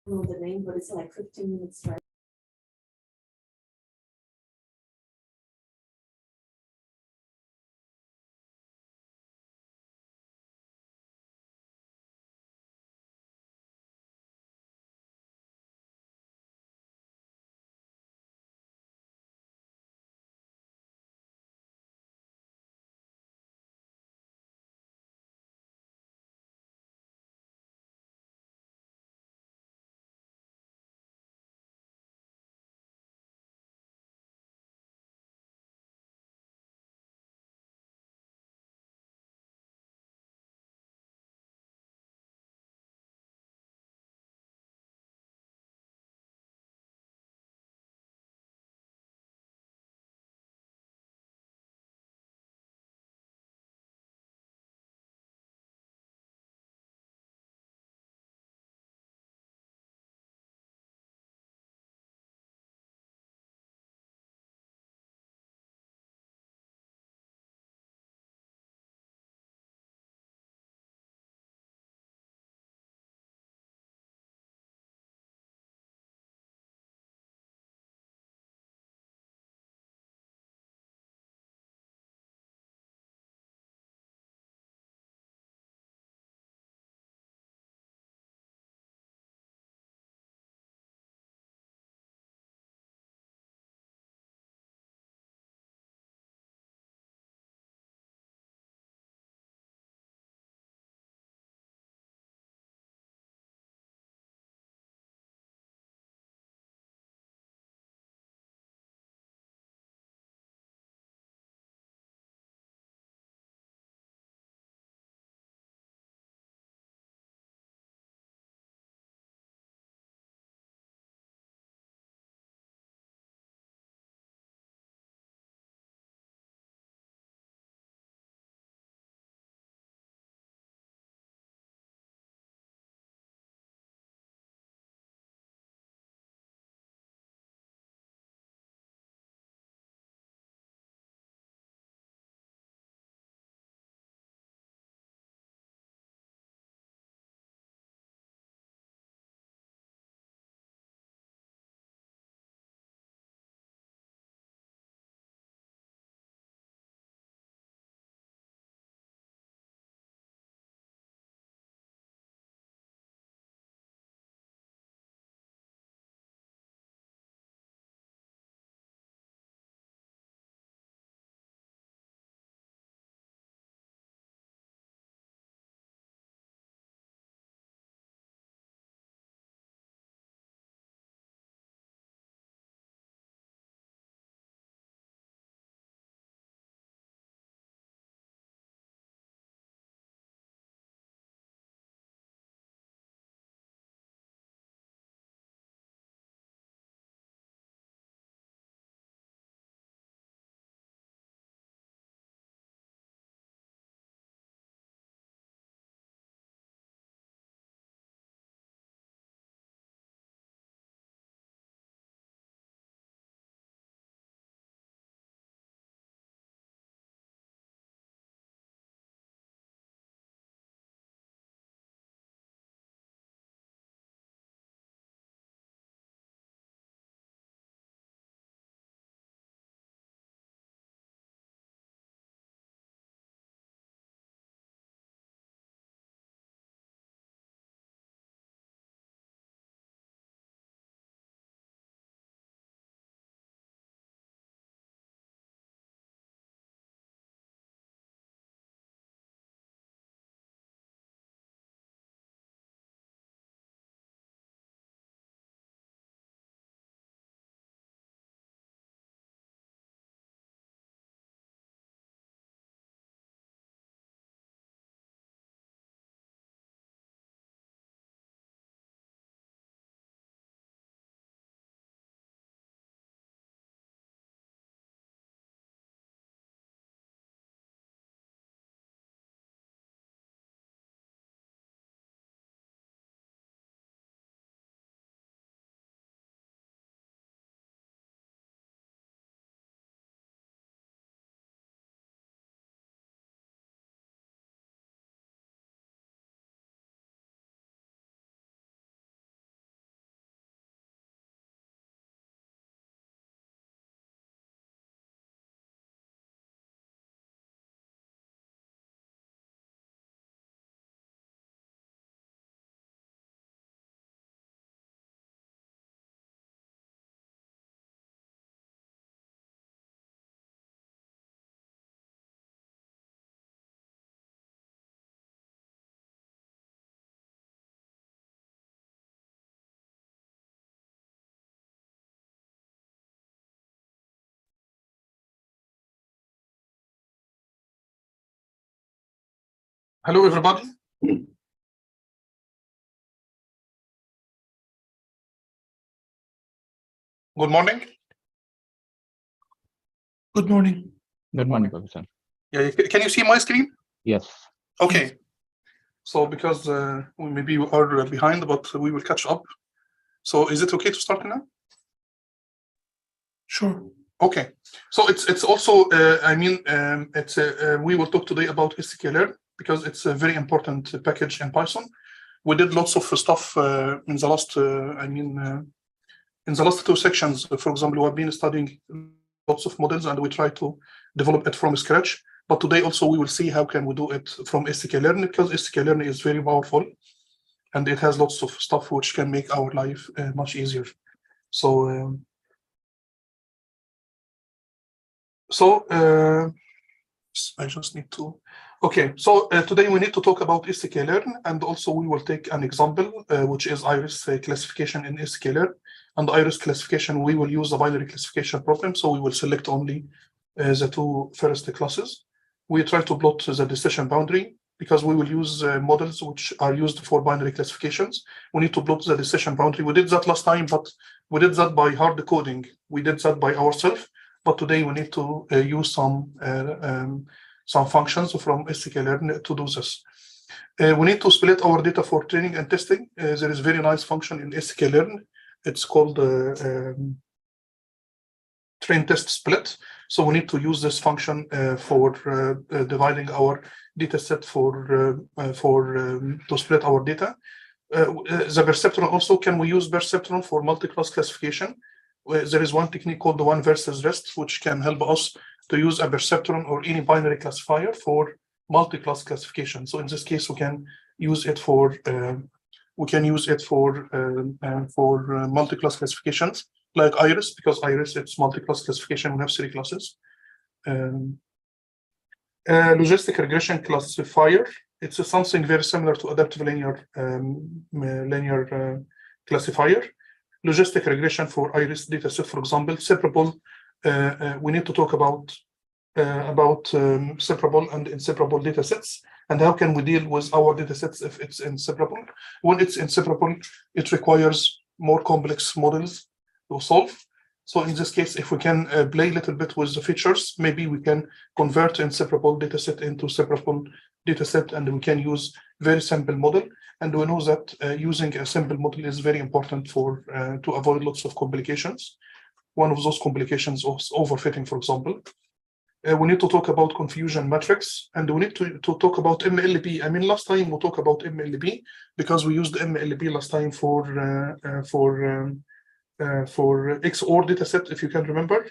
know the name, but it's like 15 minutes drive. Hello, everybody. Good morning. Good morning. Good morning, Professor. Yeah, can you see my screen? Yes. Okay. So because maybe we are behind, but we will catch up. So is it okay to start now? Sure. Okay. So it's also we will talk today about Sklearn because it's a very important package in Python. We did lots of stuff in the last in the last 2 sections. For example, we have been studying lots of models and we try to develop it from scratch. But today also we will see how can we do it from Sklearn, because Sklearn is very powerful and it has lots of stuff which can make our life much easier. So I just need to. Okay, so today we need to talk about Sklearn, and also we will take an example, which is iris classification in Sklearn. And iris classification, we will use a binary classification problem, so we will select only the 2 first classes. We try to plot the decision boundary because we will use models which are used for binary classifications. We need to plot the decision boundary. We did that last time, but we did that by hard coding. We did that by ourselves, but today we need to use some functions from Sklearn to do this. We need to split our data for training and testing. There is a very nice function in Sklearn. It's called train test split. So we need to use this function for dividing our data set to split our data. The Perceptron also, can we use Perceptron for multi-class classification? There is one technique called the one versus rest, which can help us to use a Perceptron or any binary classifier for multi-class classification. So in this case, we can use it for multi-class classifications like iris, because iris it's multi-class classification. We have 3 classes. Logistic regression classifier. It's something very similar to adaptive linear classifier. Logistic regression for iris dataset, for example, separable. We need to talk about separable and inseparable datasets, and how can we deal with our datasets if it's inseparable. When it's inseparable, it requires more complex models to solve. So in this case, if we can play a little bit with the features, maybe we can convert inseparable dataset into separable dataset, and we can use very simple model. And we know that using a simple model is very important for to avoid lots of complications. One of those complications is overfitting, for example. We need to talk about confusion matrix, and we need to talk about MLP. I mean, last time we talked about MLP because we used MLP last time for XOR dataset, if you can remember.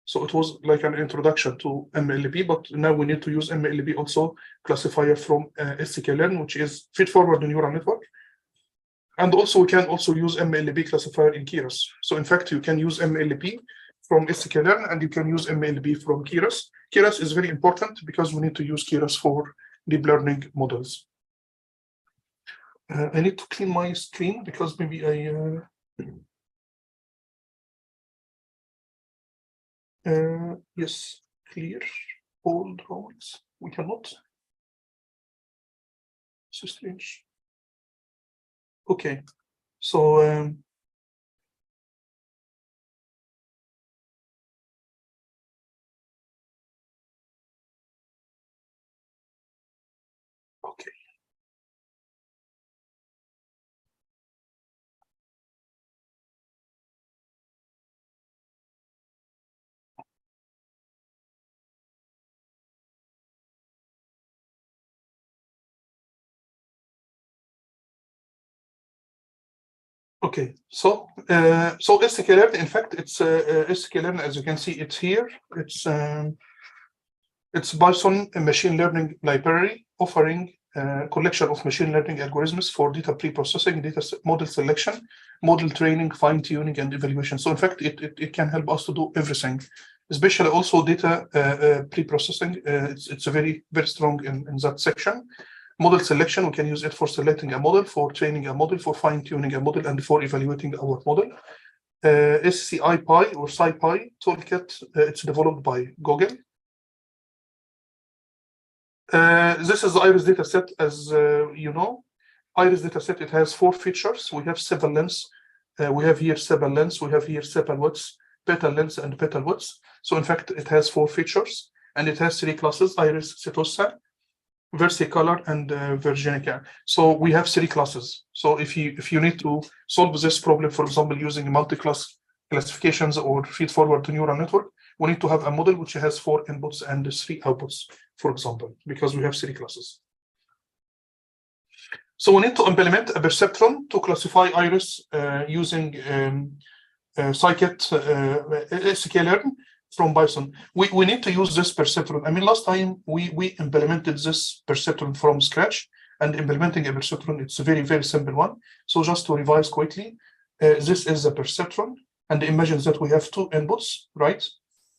So it was like an introduction to MLP, but now we need to use MLP also classifier from Sklearn, which is feed-forward neural network. And also we can also use MLP classifier in Keras. So in fact, you can use MLP from Sklearn and you can use MLP from Keras. Keras is very important because we need to use Keras for deep learning models. I need to clean my screen because maybe yes, clear all drawings. We cannot. So strange. Okay, so okay. Okay, so Sklearn, in fact, it's Sklearn, as you can see, it's here. It's Python machine learning library offering a collection of machine learning algorithms for data pre-processing, data model selection, model training, fine-tuning, and evaluation. So in fact, it can help us to do everything, especially also data pre-processing. It's very, very strong in that section. Model selection, we can use it for selecting a model, for training a model, for fine-tuning a model, and for evaluating our model. SciPy or SciPy toolkit, it's developed by Google. This is the iris dataset. As you know, iris dataset, it has 4 features. We have sepal length, we have here sepal length, we have here sepal width, petal length, and petal width. So in fact, it has 4 features, and it has 3 classes: iris setosa, versicolor, and virginica. So we have 3 classes. So if you need to solve this problem, for example, using multi-class classifications or feed-forward to neural network, we need to have a model which has 4 inputs and 3 outputs, for example, because we have 3 classes. So we need to implement a perceptron to classify iris using scikit Sklearn from Python. We need to use this perceptron. I mean, last time we implemented this perceptron from scratch, and implementing a perceptron, it's a very, very simple one. So just to revise quickly, this is a perceptron, and imagine that we have 2 inputs, right?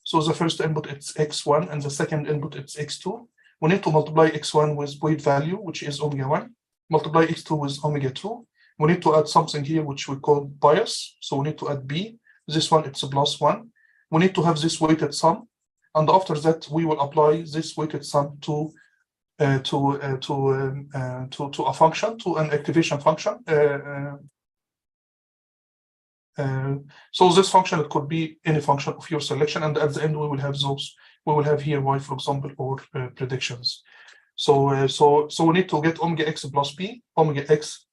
So the first input, it's x1, and the second input, it's x2. We need to multiply x1 with weight value, which is omega1, multiply x2 with omega2. We need to add something here, which we call bias. So we need to add b. This one, it's a +1. We need to have this weighted sum, and after that, we will apply this weighted sum to a function, to an activation function. So this function, it could be any function of your selection, and at the end we will have those. We will have here y, for example, or predictions. So we need to get omega x plus b, omega x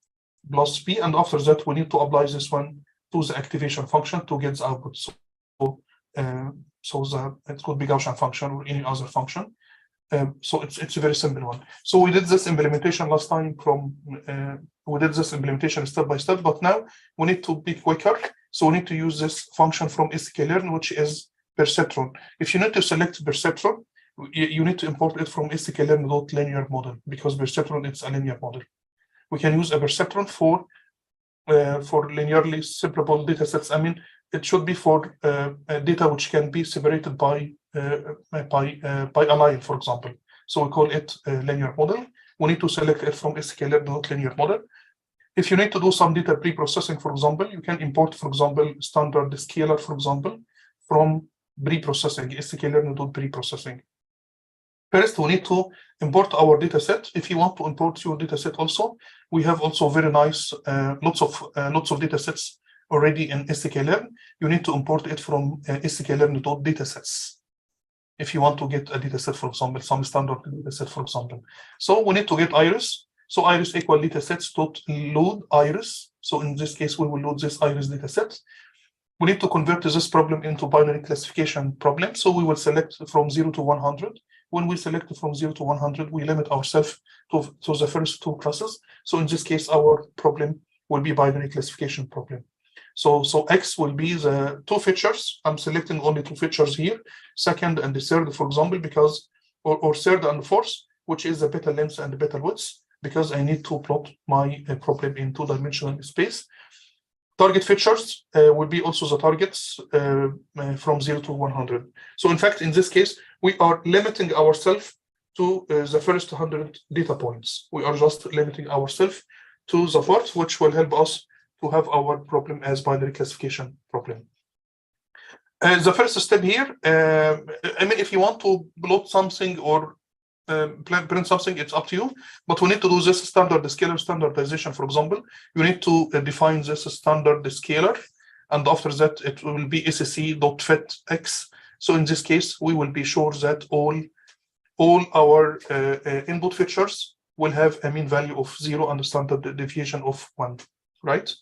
plus b, and after that we need to apply this one to the activation function to get the output. So it could be Gaussian function or any other function. So it's a very simple one. So we did this implementation last time we did this implementation step by step, but now we need to be quicker. So we need to use this function from Sklearn, which is Perceptron. If you need to select Perceptron, you need to import it from Sklearn.linear model, because Perceptron, it's a linear model. We can use a Perceptron for linearly separable data sets. I mean, it should be for data which can be separated by a line, for example. So we call it a linear model. We need to select it from Sklearn.linear model. If you need to do some data pre-processing, for example, you can import, for example, standard scalar, for example, from pre-processing, Sklearn.pre-processing. First, we need to import our dataset. If you want to import your dataset also, we have also very nice lots of datasets already in Sklearn. You need to import it from Sklearn.datasets. If you want to get a dataset, for example, some standard dataset, for example. So we need to get iris. So iris equal datasets dot load iris. So in this case, we will load this iris dataset. We need to convert this problem into binary classification problem. So we will select from 0 to 100. When we select from 0 to 100, we limit ourselves to the first 2 classes. So in this case, our problem will be binary classification problem. So X will be the 2 features. I'm selecting only 2 features here, second and the third, for example, because, or third and fourth, which is the petal length and the petal width, because I need to plot my problem in 2-dimensional space. Target features will be also the targets from 0 to 100. So in fact, in this case, we are limiting ourselves to the first 100 data points. We are just limiting ourselves to the part which will help us to have our problem as binary classification problem. The first step here, I mean, if you want to plot something or print something, it's up to you, but we need to do this standard scalar standardization. For example, you need to define this standard scalar, and after that it will be scc.fit_x. So in this case, we will be sure that all our input features will have a mean value of 0 and a standard deviation of 1, right?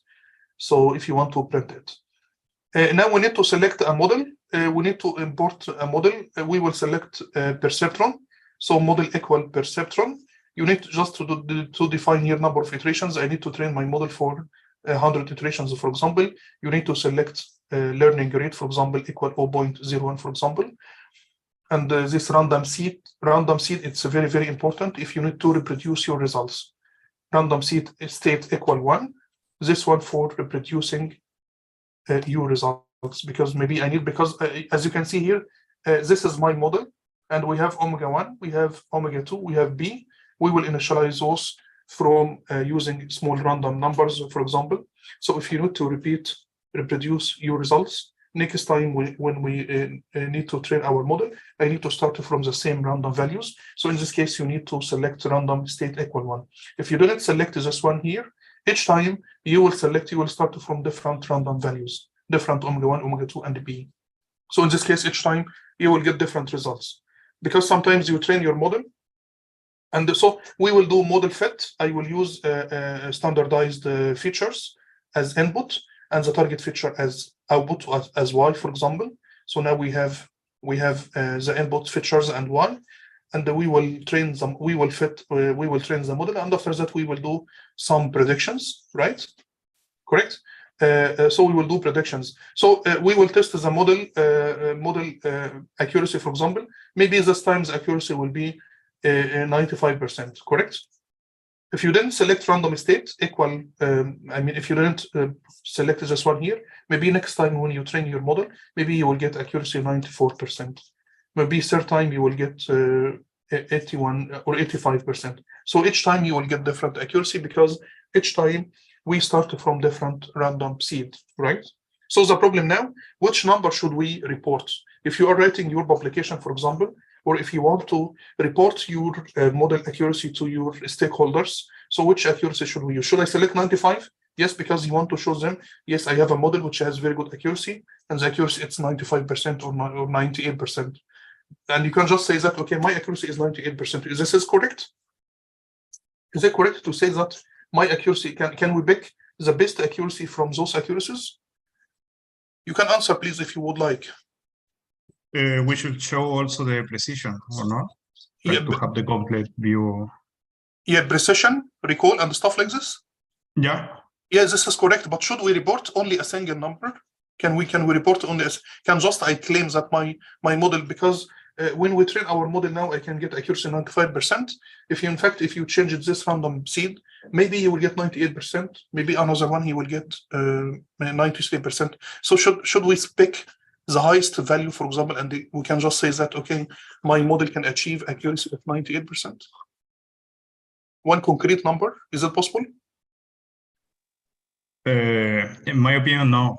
So if you want to print it. Now we need to select a model. We need to import a model. We will select Perceptron. So model equal Perceptron. You need just to define here number of iterations. I need to train my model for 100 iterations, for example. You need to select learning rate, for example, equal 0.01, for example. And this random seed, it's very, very important if you need to reproduce your results. Random seed state equal 1. This one for reproducing your results, because maybe I need, because as you can see here, this is my model, and we have omega1, we have omega2, we have b. We will initialize those from using small random numbers, for example. So if you need to reproduce your results, next time when we need to train our model, I need to start from the same random values. So in this case, you need to select random state equal 1. If you didn't select this one here, each time you will start from different random values, different omega 1, omega 2, and b. So in this case, each time you will get different results, because sometimes you train your model. And so we will do model fit. I will use standardized features as input and the target feature as output as y, for example. So now we have the input features and y, and we will train them. We will train the model, and after that we will do some predictions, right? Correct. So we will do predictions. So we will test the model accuracy, for example. Maybe this time the accuracy will be 95%, correct? If you didn't select random state equal, if you didn't select this one here, maybe next time when you train your model, maybe you will get accuracy 94%. Maybe third time you will get 81 or 85%. So each time you will get different accuracy, because each time we start from different random seed, right? So the problem now, which number should we report? If you are writing your publication, for example, or if you want to report your model accuracy to your stakeholders, so which accuracy should we use? Should I select 95? Yes, because you want to show them, yes, I have a model which has very good accuracy, and the accuracy it's 95% or 98%. And you can just say that, okay, my accuracy is 98%. Is this correct? Is it correct to say that my accuracy, can we pick the best accuracy from those accuracies? You can answer, please, if you would like. We should show also the precision, or not? Like Yeah, to have the complete view. Yeah, precision, recall, and stuff like this. Yeah. Yeah, this is correct. But should we report only a single number? Can we report only? I claim that my model, because when we train our model now, I can get accuracy 95%. If you change this random seed, maybe you will get 98%. Maybe another one he will get 93%. So should we pick the highest value, for example, and we can just say that, okay, my model can achieve accuracy of 98%. One concrete number, is it possible? In my opinion, no.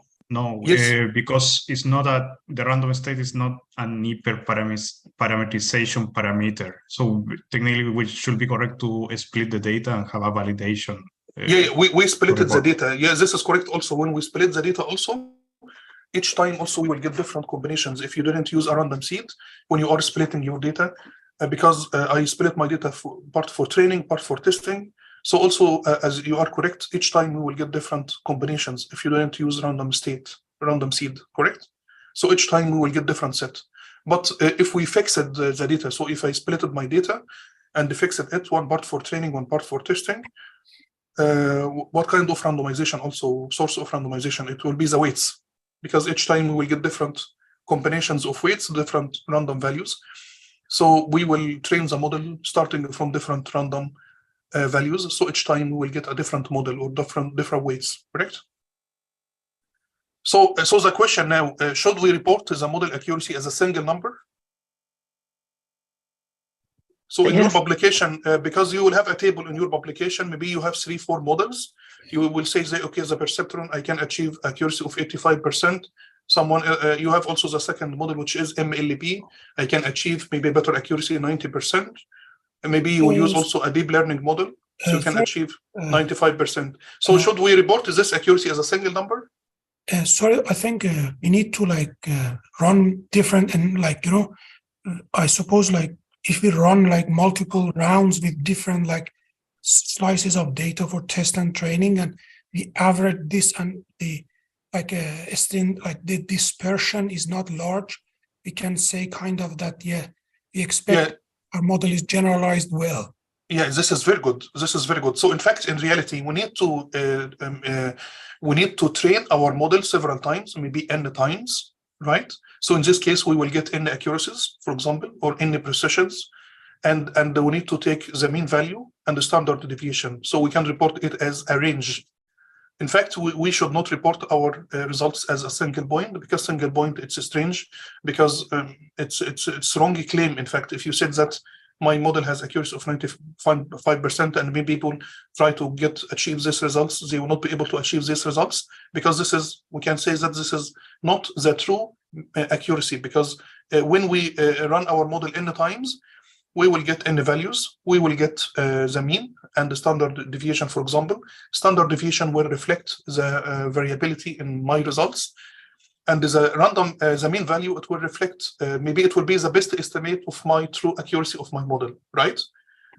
Yes. Because it's not the random state is not an hyperparameterization parameter. So technically, we should be correct to split the data and have a validation. We split the data. Yeah, this is correct. Also, when we split the data, also each time also we will get different combinations. If you didn't use a random seed when you are splitting your data, because I split my data part for training, part for testing. So also, as you are correct, each time we will get different combinations if you didn't use random seed, correct? So each time we will get different set. But if we fixed the data, so if I splitted my data and fixed it, one part for training, one part for testing, what kind of randomization also, source of randomization? It will be the weights, because each time we will get different combinations of weights, different random values. So we will train the model starting from different random values. So each time we will get a different model or different weights, correct? So the question now, should we report the model accuracy as a single number? So in your publication, because you will have a table in your publication, maybe you have 3-4 models. You will say, okay, the Perceptron, I can achieve accuracy of 85%. You have also the second model, which is MLP. I can achieve maybe better accuracy, 90%. And maybe you will use also a deep learning model, so you can achieve 95%. So should we report this accuracy as a single number? Sorry, I think we need to run different, and I suppose if we run multiple rounds with different slices of data for test and training, and we average this, and the the dispersion is not large, we can say kind of that, we expect our model is generalized well. Yeah, this is very good. So in fact, in reality, we need to train our model several times, maybe n times, right? So in this case, we will get n accuracies, for example, or n precisions, and we need to take the mean value and the standard deviation. So we can report it as a range. In fact, we should not report our results as a single point, because single point, it's strange, because it's wrong claim. In fact, if you said that my model has accuracy of 95%, and maybe people try to achieve these results, they will not be able to achieve these results, because this is, we can say that this is not the true accuracy, because when we run our model n times, we will get n values, we will get the mean and the standard deviation, for example. Standard deviation will reflect the variability in my results. And the random, the mean value, it will reflect, maybe it will be the best estimate of my true accuracy of my model, right?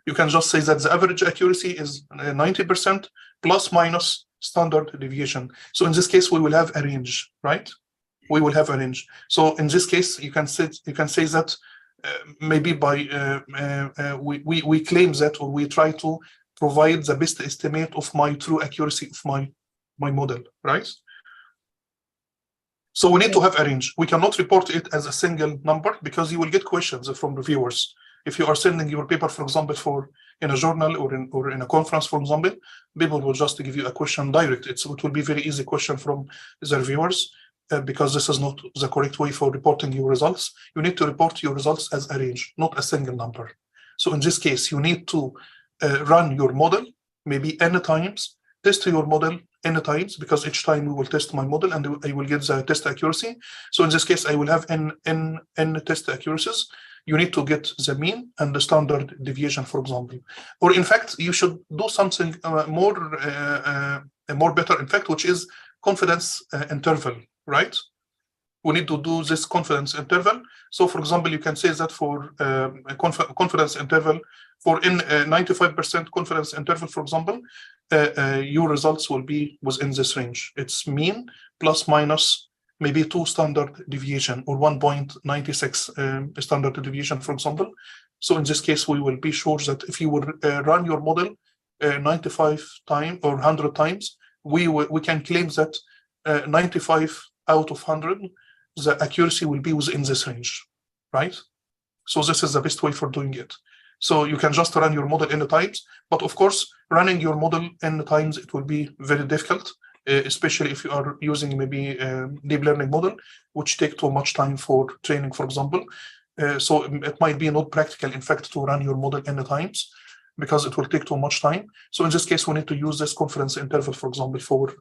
You can just say that the average accuracy is 90% plus minus standard deviation. So in this case, we will have a range, right? We will have a range. So in this case, you can say that maybe by we claim that, or we try to provide the best estimate of my true accuracy of my model, right? So we need to have a range. We cannot report it as a single number, because you will get questions from reviewers. If you are sending your paper, for example, in a journal or in a conference, for example, people will just give you a question direct. It will be very easy question from the reviewers, because this is not the correct way for reporting your results. You need to report your results as a range, not a single number. So in this case, you need to run your model maybe n times, test your model n times, because each time we will test my model and I will get the test accuracy. So in this case, I will have n test accuracies. You need to get the mean and the standard deviation, for example. Or in fact, you should do something more better, in fact, which is confidence interval, right? We need to do this confidence interval. So for example, you can say that for a confidence interval, for in 95% confidence interval, for example, your results will be within this range. It's mean plus minus maybe 2 standard deviation, or 1.96 standard deviation, for example. So in this case, we will be sure that if you will run your model 95 times or 100 times, we can claim that 95 out of 100, the accuracy will be within this range, right? So this is the best way for doing it. So you can just run your model n times, but of course, running your model n times, it will be very difficult, especially if you are using maybe a deep learning model, which take too much time for training, for example. So it might be not practical, in fact, to run your model n times, because it will take too much time. So in this case, we need to use this confidence interval, for example, for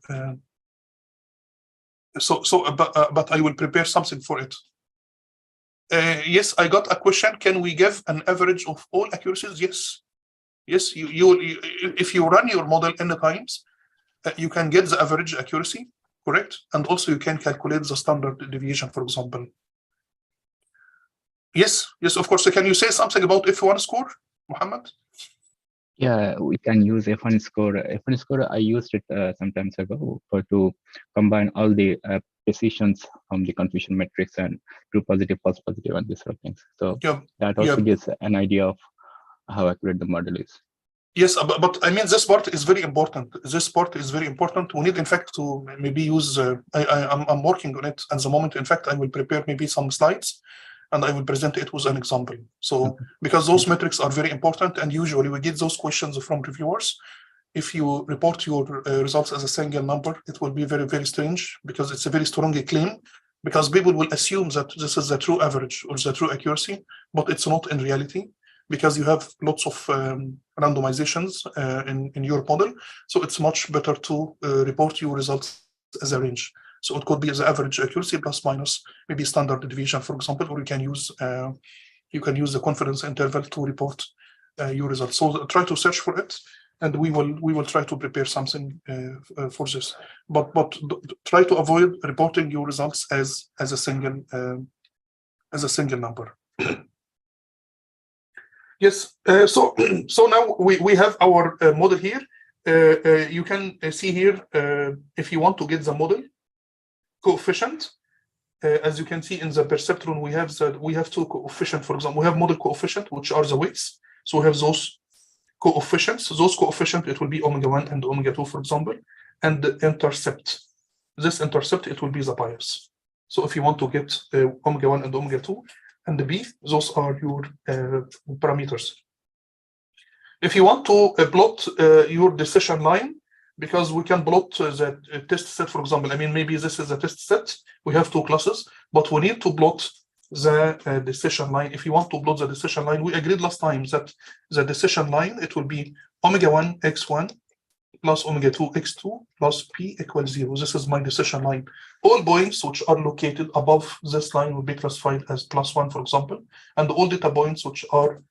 but I will prepare something for it. Yes, I got a question. Can we give an average of all accuracies? Yes. Yes, if you run your model n times, you can get the average accuracy, correct? And also you can calculate the standard deviation, for example. Yes, yes, of course. So can you say something about F1 score, Mohammed? Yeah, we can use F1 score. F1 score, I used it some time ago to combine all the precisions from the confusion matrix and true positive, false positive, and these sort of things. So that also gives an idea of how accurate the model is. Yes, but I mean, this part is very important. This part is very important. We need, in fact, to maybe use, I'm working on it at the moment. In fact, I will prepare maybe some slides and I will present it with an example. So, because those metrics are very important, and usually we get those questions from reviewers. If you report your results as a single number, it will be very, very strange, because it's a very strong claim, because people will assume that this is the true average or the true accuracy, but it's not in reality, because you have lots of randomizations in your model. So it's much better to report your results as a range. So it could be the average accuracy plus minus maybe standard deviation, for example, or you can use the confidence interval to report your results. So try to search for it, and we will try to prepare something for this. But try to avoid reporting your results as a single number. Yes. So now we have our model here. You can see here if you want to get the model coefficient. As you can see in the Perceptron, we have two coefficients. For example, we have model coefficient, which are the weights. So we have those coefficients. Those coefficients, it will be omega 1 and omega 2, for example, and the intercept. This intercept, it will be the bias. So if you want to get omega 1 and omega 2 and the B, those are your parameters. If you want to plot your decision line, because we can plot the test set, for example, I mean, maybe this is a test set. We have two classes, but we need to plot the decision line. If you want to plot the decision line, we agreed last time that the decision line, it will be omega1 x1 plus omega2 x2 plus p equals 0. This is my decision line. All points which are located above this line will be classified as +1, for example, and all data points which are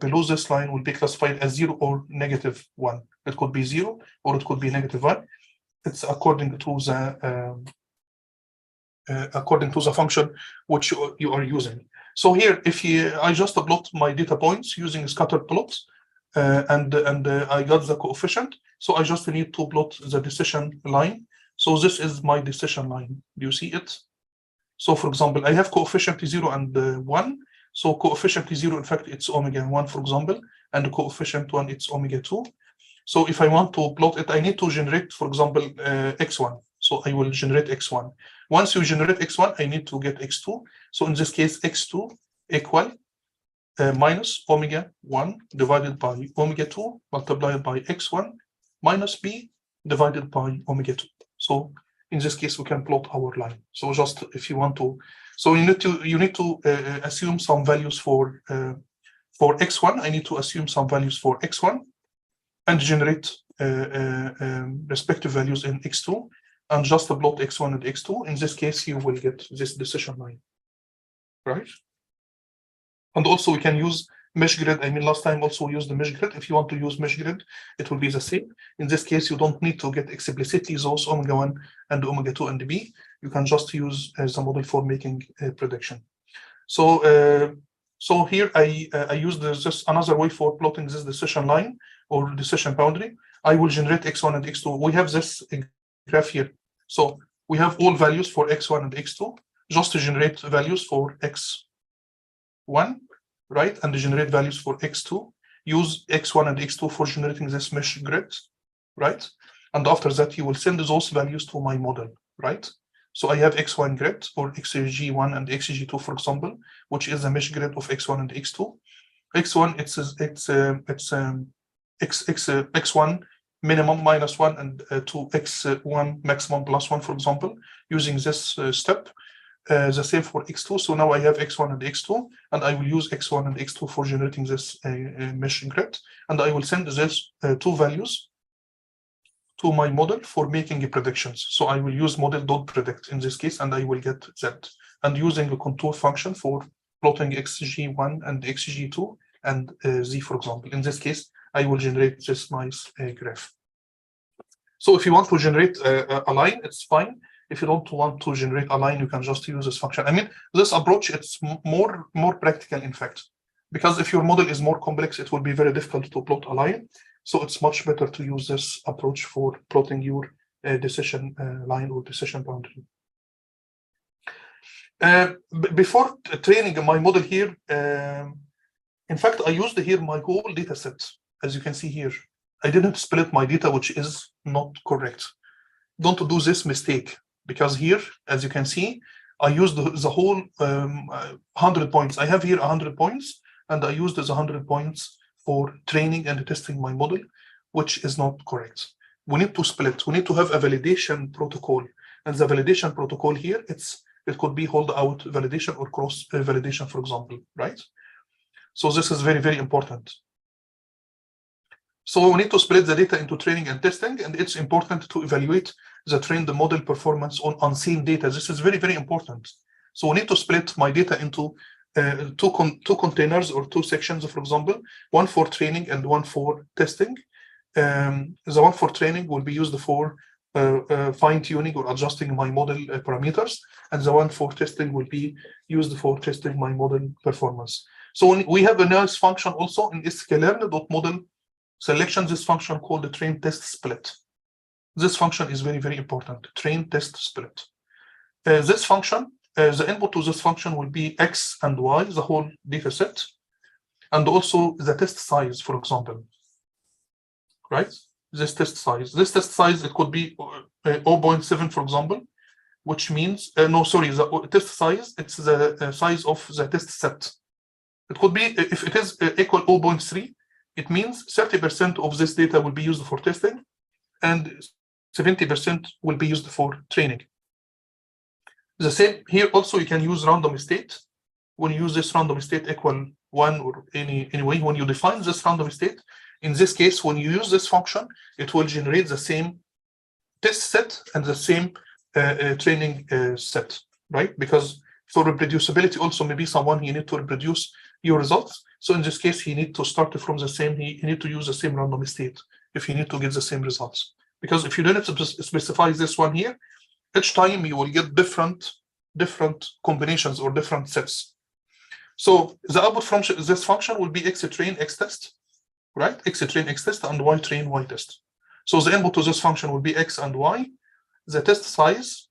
below this line will be classified as 0 or -1. It could be 0 or it could be -1. It's according to the function which you are using. So here, if I just plot my data points using scattered plots, and I got the coefficient, so I just need to plot the decision line. So this is my decision line. Do you see it? So for example, I have coefficient 0 and 1. So coefficient 0, in fact, it's omega1, for example, and coefficient 1, it's omega2. So if I want to plot it, I need to generate, for example, x1. So I will generate x1. Once you generate x1, I need to get x2. So in this case, x2 equal minus omega1 divided by omega2 multiplied by x1 minus b divided by omega2. So in this case, we can plot our line. So just if you want to, so you need to assume some values for x1. I need to assume some values for x1 and generate respective values in x2 and just plot x1 and x2. In this case, you will get this decision line, right? And also we can use mesh grid. I mean, last time also we used the mesh grid. If you want to use mesh grid, it will be the same. In this case, you don't need to get explicitly those omega1 and omega2 and b. You can just use the model for making a prediction. So so here I use this another way for plotting this decision line or decision boundary. I will generate x1 and x2. We have this graph here. So we have all values for x1 and x2, just to generate values for x1, right? And generate values for x2. Use x1 and x2 for generating this mesh grid, right? And after that, you will send those values to my model, right? So I have x1 grid or xg1 and xg2, for example, which is a mesh grid of x1 and x2. x1 it's x1 minimum -1 and to x1 maximum +1, for example, using this step. The same for x2. So now I have x1 and x2, and I will use x1 and x2 for generating this mesh grid, and I will send this two values to my model for making predictions. So I will use model.predict in this case, and I will get z. And using a contour function for plotting xg1 and xg2 and z, for example. In this case, I will generate this nice graph. So if you want to generate a line, it's fine. If you don't want to generate a line, you can just use this function. I mean, this approach, it's more practical, in fact, because if your model is more complex, it will be very difficult to plot a line. So it's much better to use this approach for plotting your decision line or decision boundary. Before training my model here, in fact, I used here my whole data set, as you can see here. I didn't split my data, which is not correct. Don't do this mistake, because here, as you can see, I used the whole 100 points. I have here 100 points, and I used the 100 points for training and testing my model, which is not correct. We need to split. We need to have a validation protocol, and the validation protocol here, it could be hold-out validation or cross validation, for example, right? So this is very, very important. So we need to split the data into training and testing, and it's important to evaluate the trained model performance on unseen data. This is very, very important. So we need to split my data into two containers or two sections, for example, one for training and one for testing. The one for training will be used for fine-tuning or adjusting my model parameters, and the one for testing will be used for testing my model performance. So we have a nice function also in Sklearn.model selection, this function called the train test split. This function is very, very important, train test split. This function, the input to this function will be X and Y, the whole data set, and also the test size, for example, right? This test size, it could be 0.7, for example, which means, no, sorry, the test size, it's the size of the test set. It could be, if it is equal 0.3, it means 30% of this data will be used for testing and 70% will be used for training. The same here also, you can use random state. when you use this random state equal 1 or any way, when you define this random state, in this case, when you use this function, it will generate the same test set and the same training set, right? Because for reproducibility, also maybe someone you need to reproduce your results. So in this case, he need to start from the same. He need to use the same random state if you need to get the same results. Because if you don't specify this one here, each time you will get different combinations or different sets. So the output from this function will be xtrain xtest, right? Xtrain xtest and ytrain ytest. So the input to this function will be x and y, the test size,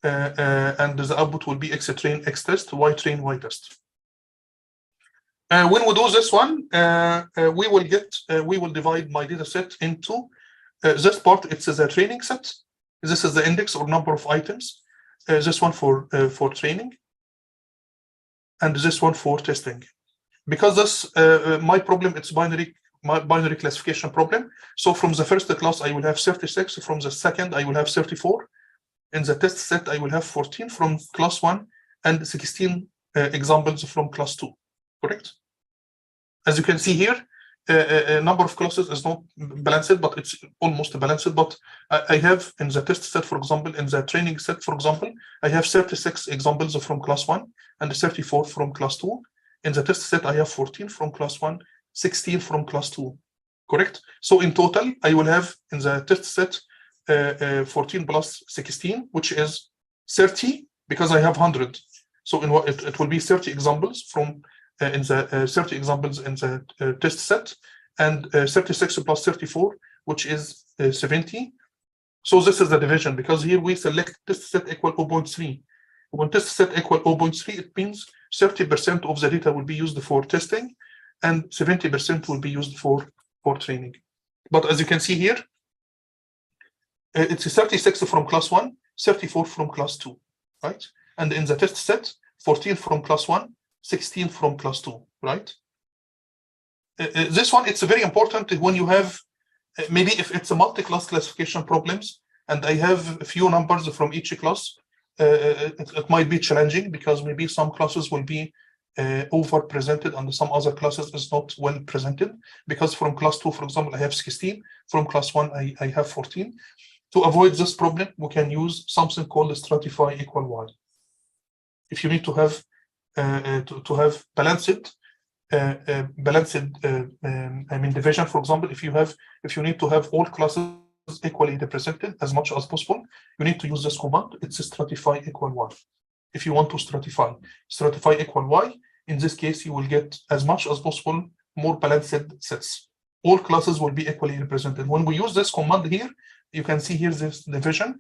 and the output will be xtrain xtest, ytrain ytest. When we do this one, we will divide my data set into this part. It's the training set. This is the index or number of items. This one for training, and this one for testing. Because this my problem, it's binary classification problem. So from the first class I will have 36. From the second I will have 34. In the test set I will have 14 from class 1 and 16 examples from class 2. Correct? As you can see here, a number of classes is not balanced, but it's almost balanced. But I have in the test set, for example, in the training set, for example, I have 36 examples from class 1 and 34 from class 2. In the test set, I have 14 from class 1, 16 from class 2. Correct? So in total, I will have in the test set 14 plus 16, which is 30, because I have 100. So in what it will be 30 examples from in the 30 examples in the test set, and 36 plus 34, which is 70. So this is the division, because here we select test set equal 0.3. When test set equal 0.3, it means 30% of the data will be used for testing and 70% will be used for training. But as you can see here, it's 36 from class 1, 34 from class 2, right? And in the test set, 14 from class 1, 16 from class 2, right? This one, it's very important when you have, maybe if it's a multi-class classification problems, and I have a few numbers from each class, it might be challenging, because maybe some classes will be over-presented and some other classes is not well presented. Because from class 2, for example, I have 16, from class 1, I have 14. To avoid this problem, we can use something called stratify equal y. If you need to have balanced division, for example, if you need to have all classes equally represented as much as possible, you need to use this command. It's stratify equal y. If you want to stratify equal y, in this case you will get as much as possible more balanced sets. All classes will be equally represented. When we use this command here, you can see here this division.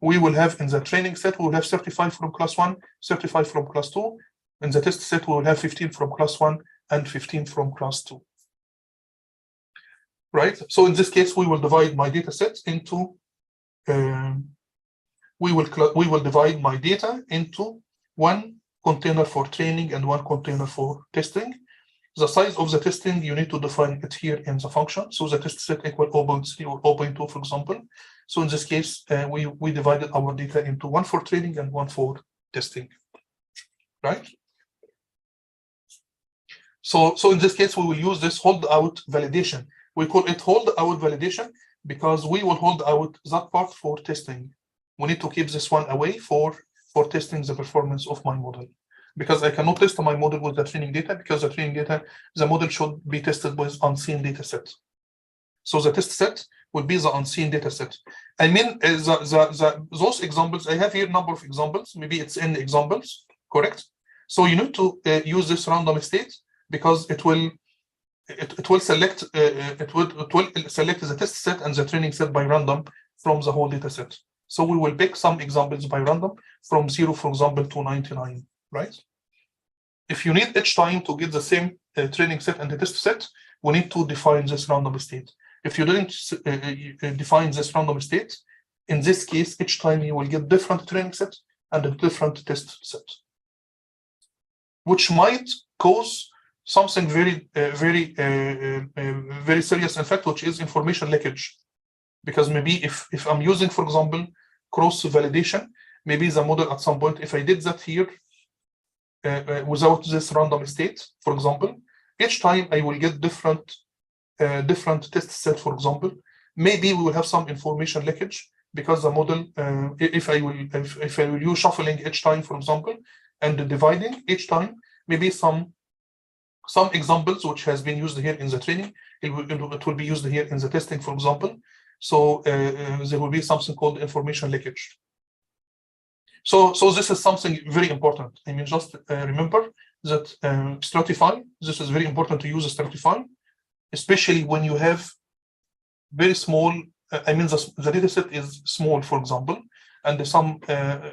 We will have in the training set, we will have 35 from class 1, 35 from class 2. In the test set, we will have 15 from class 1 and 15 from class 2. Right? So in this case, we will divide my data set into, we will divide my data into one container for training and one container for testing. The size of the testing, you need to define it here in the function. So the test set equal 0.3 or 0.2, for example. So in this case, we divided our data into one for training and one for testing, right? So in this case, we will use this hold out validation. We call it hold out validation because we will hold out that part for testing. We need to keep this one away for testing the performance of my model. Because I cannot test my model with the training data, because the training data, the model should be tested with unseen data set. So the test set will be the unseen data set. I mean, those examples, I have here a number of examples, maybe it's n examples, correct? So you need to use this random state, because it will select the test set and the training set by random from the whole data set. So we will pick some examples by random from 0, for example, to 99. Right? If you need each time to get the same training set and the test set, we need to define this random state. If you didn't define this random state, in this case, each time you will get different training set and a different test set, which might cause something very serious, in fact, which is information leakage. Because maybe if I'm using, for example, cross validation, maybe the model at some point, if I did that here, without this random state, for example, each time I will get different test set, for example. Maybe we will have some information leakage because the model, if I will use shuffling each time, for example, and dividing each time, maybe some examples which has been used here in the training, it will be used here in the testing, for example. So there will be something called information leakage. So this is something very important. I mean, just remember that stratify, this is very important to use stratify, especially when you have very small, I mean, the data set is small, for example, and some,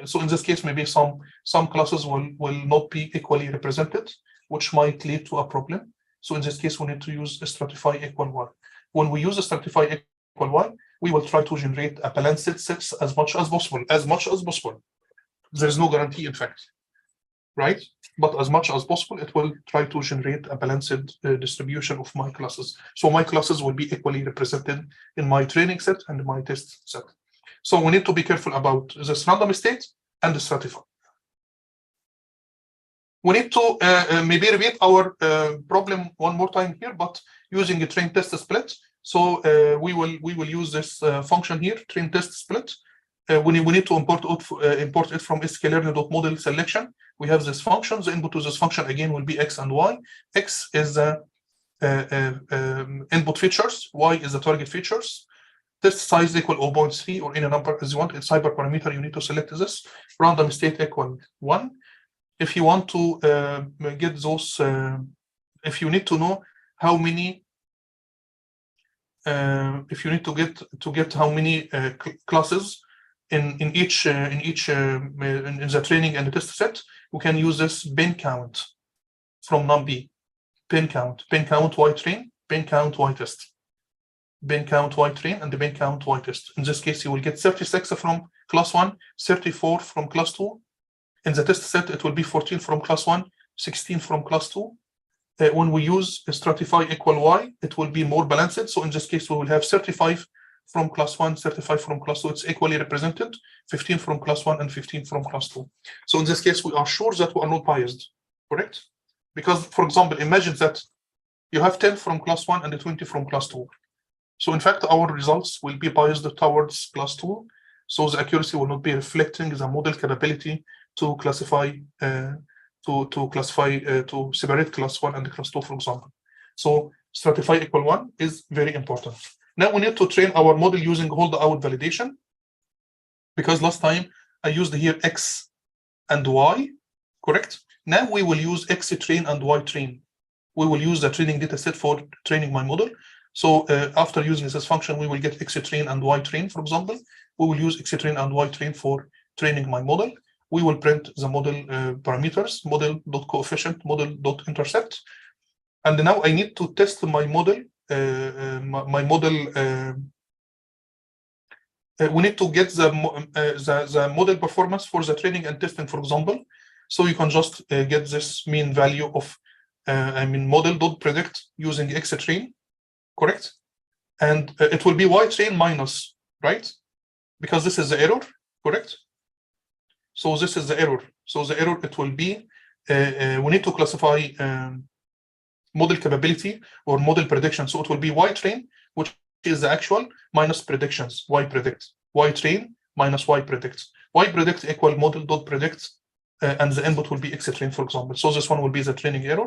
so in this case, maybe some classes will not be equally represented, which might lead to a problem. So in this case, we need to use stratify equal 1. When we use stratify equal 1, we will try to generate a balanced set as much as possible. There is no guarantee, in fact, right? But as much as possible, it will try to generate a balanced distribution of my classes. So my classes will be equally represented in my training set and my test set. So we need to be careful about this random state and the stratify. We need to maybe repeat our problem one more time here, but using a train test split. So we will use this function here, train test split. We need to import it from Sklearn.model selection. We have this function. The input to this function again will be x and y. X is the input features. Y is the target features. Test size equal 0.3 or any number as you want. It's hyperparameter. You need to select this. Random state equal 1. If you want to get those, if you need to know how many, if you need to get how many classes in the training and the test set, we can use this bin count from NumB. Bin count y train, bin count y test, bin count y train, and the bin count y test. In this case, you will get 36 from class 1, 34 from class 2. In the test set, it will be 14 from class 1, 16 from class 2. When we use stratify equal y, it will be more balanced. So in this case, we will have 35 from class 1, 35 from class 2. It's equally represented, 15 from class 1 and 15 from class 2. So in this case, we are sure that we are not biased, correct? Because, for example, imagine that you have 10 from class 1 and 20 from class 2. So in fact, our results will be biased towards class 2. So the accuracy will not be reflecting the model capability to classify, to separate class 1 and class 2, for example. So stratify equal 1 is very important. Now we need to train our model using hold-out validation, because last time I used here X and Y, correct? Now we will use X train and Y train. We will use the training data set for training my model. So after using this function, we will get X train and Y train, for example. We will use X train and Y train for training my model. We will print the model parameters, model.coefficient, model.intercept. And now I need to test my model. We need to get the model performance for the training and testing, for example. So you can just get this mean value of, model.predict using X train, correct? And it will be Y train minus, right? Because this is the error, correct? So this is the error. So the error, it will be, we need to classify model capability or model prediction. So it will be Y train, which is the actual, minus predictions, Y predict. Y train minus Y predict. Y predict equal model.predict, and the input will be X train, for example. So this one will be the training error.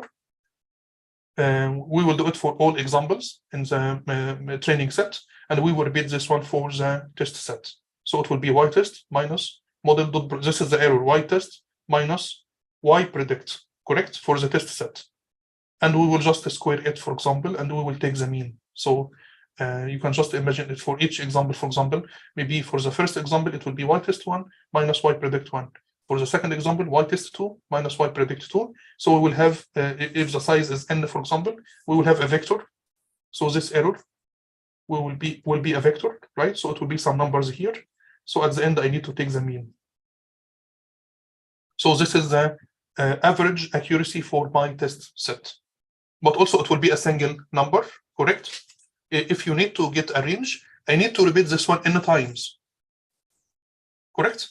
We will do it for all examples in the training set, and we will repeat this one for the test set. So it will be Y test minus model. This is the error, Y test minus Y predict, correct, for the test set. And we will just square it, for example, and we will take the mean. So you can just imagine it for each example. For example, maybe for the first example, it will be Y test 1 minus Y predict 1. For the second example, Y test 2 minus Y predict 2. So we will have, if the size is n, for example, we will have a vector. So this error will be a vector, right? So it will be some numbers here. So at the end, I need to take the mean. So this is the average accuracy for my test set. But also it will be a single number, correct? If you need to get a range, I need to repeat this one n times, correct?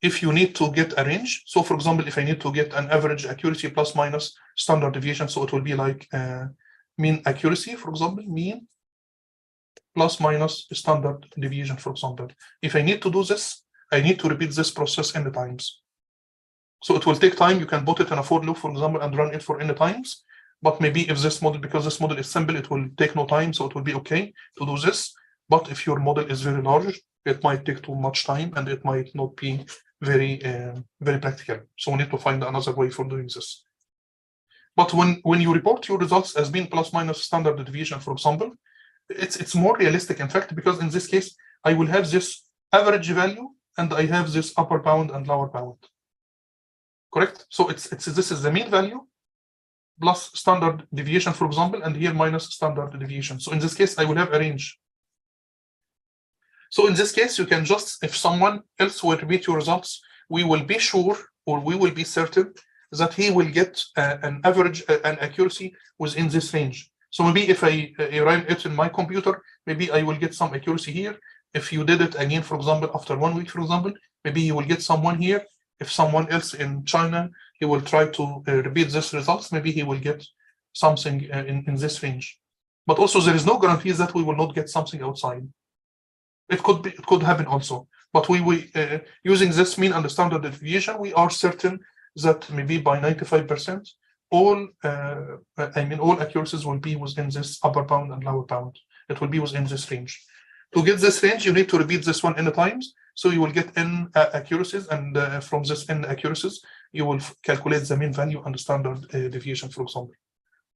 if you need to get a range. So for example, if I need to get an average accuracy plus minus standard deviation, so it will be like mean accuracy, for example, mean plus minus standard deviation, for example. If I need to do this, I need to repeat this process n times. So it will take time. You can put it in a for loop, for example, and run it for n times. But maybe if this model, because this model is simple, it will take no time, so it will be okay to do this. But if your model is very large, it might take too much time and it might not be very practical. So we need to find another way for doing this. But when you report your results as being plus minus standard deviation, for example, it's more realistic, in fact, because in this case, I will have this average value and I have this upper bound and lower bound. Correct? So this is the mean value plus standard deviation, for example, and here minus standard deviation. So in this case, I will have a range. So in this case, you can just, if someone else will repeat your results, we will be sure, or we will be certain that he will get an average, an accuracy within this range. So maybe if I run it in my computer, maybe I will get some accuracy here. If you did it again, for example, after 1 week, for example, maybe you will get someone here. If someone else in China, he will try to repeat this results, maybe he will get something in this range. But also there is no guarantee that we will not get something outside. It could happen also. But we using this mean and standard deviation, we are certain that maybe by 95%, all accuracies will be within this upper bound and lower bound. It will be within this range. To get this range, you need to repeat this one n times. So you will get n accuracies, and from this n accuracies, you will calculate the mean value and the standard deviation, for example,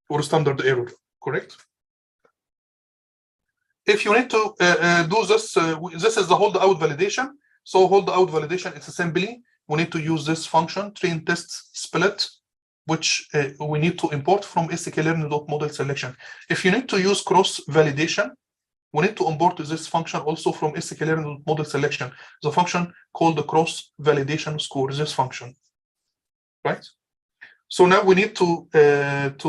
or standard error, correct? If you need to do this, this is the hold-out validation. So hold-out validation, it's simply, we need to use this function, train test split, which we need to import from sklearn.model selection. If you need to use cross-validation, we need to import this function also from sklearn.model selection, the function called the cross-validation score, this function, right? So now we need to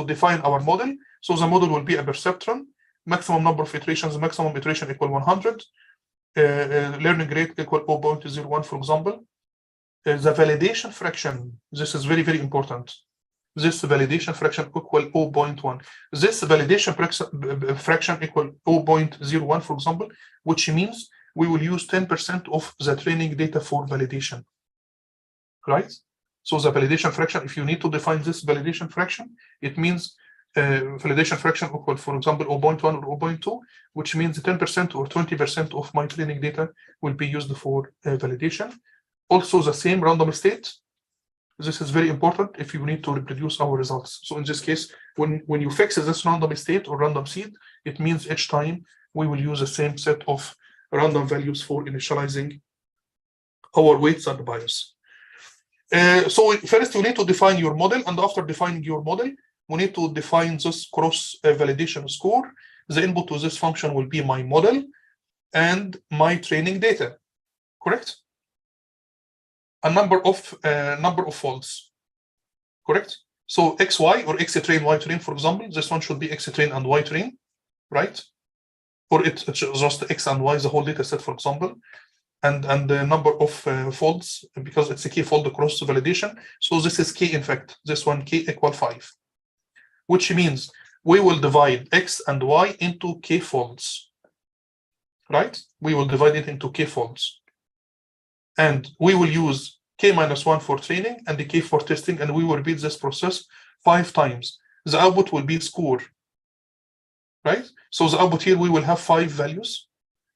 define our model. So the model will be a perceptron, maximum number of iterations, maximum iteration equal 100, learning rate equal 0.01, for example. The validation fraction, this is very, very important. This validation fraction equal 0.1. This validation fraction equal 0.01, for example, which means we will use 10% of the training data for validation, right? So the validation fraction, if you need to define this validation fraction, it means validation fraction equal, for example, 0.1 or 0.2, which means 10% or 20% of my training data will be used for validation. Also the same random state. This is very important if you need to reproduce our results. So in this case, when you fix this random state or random seed, it means each time we will use the same set of random values for initializing our weights and bias. So first you need to define your model, and after defining your model, we need to define this cross validation score. The input to this function will be my model and my training data, correct? A number of folds, correct? So xy or x train, y train, for example, this one should be x train and y train, right? Or it's just x and y, the whole data set, for example, and the number of folds, because it's a key fold cross validation. So this is k, in fact, this one k equal 5, which means we will divide x and y into k folds, right? We will divide it into k folds. And we will use k-1 for training and the k for testing, and we will repeat this process 5 times. The output will be score, right? So the output here, we will have 5 values,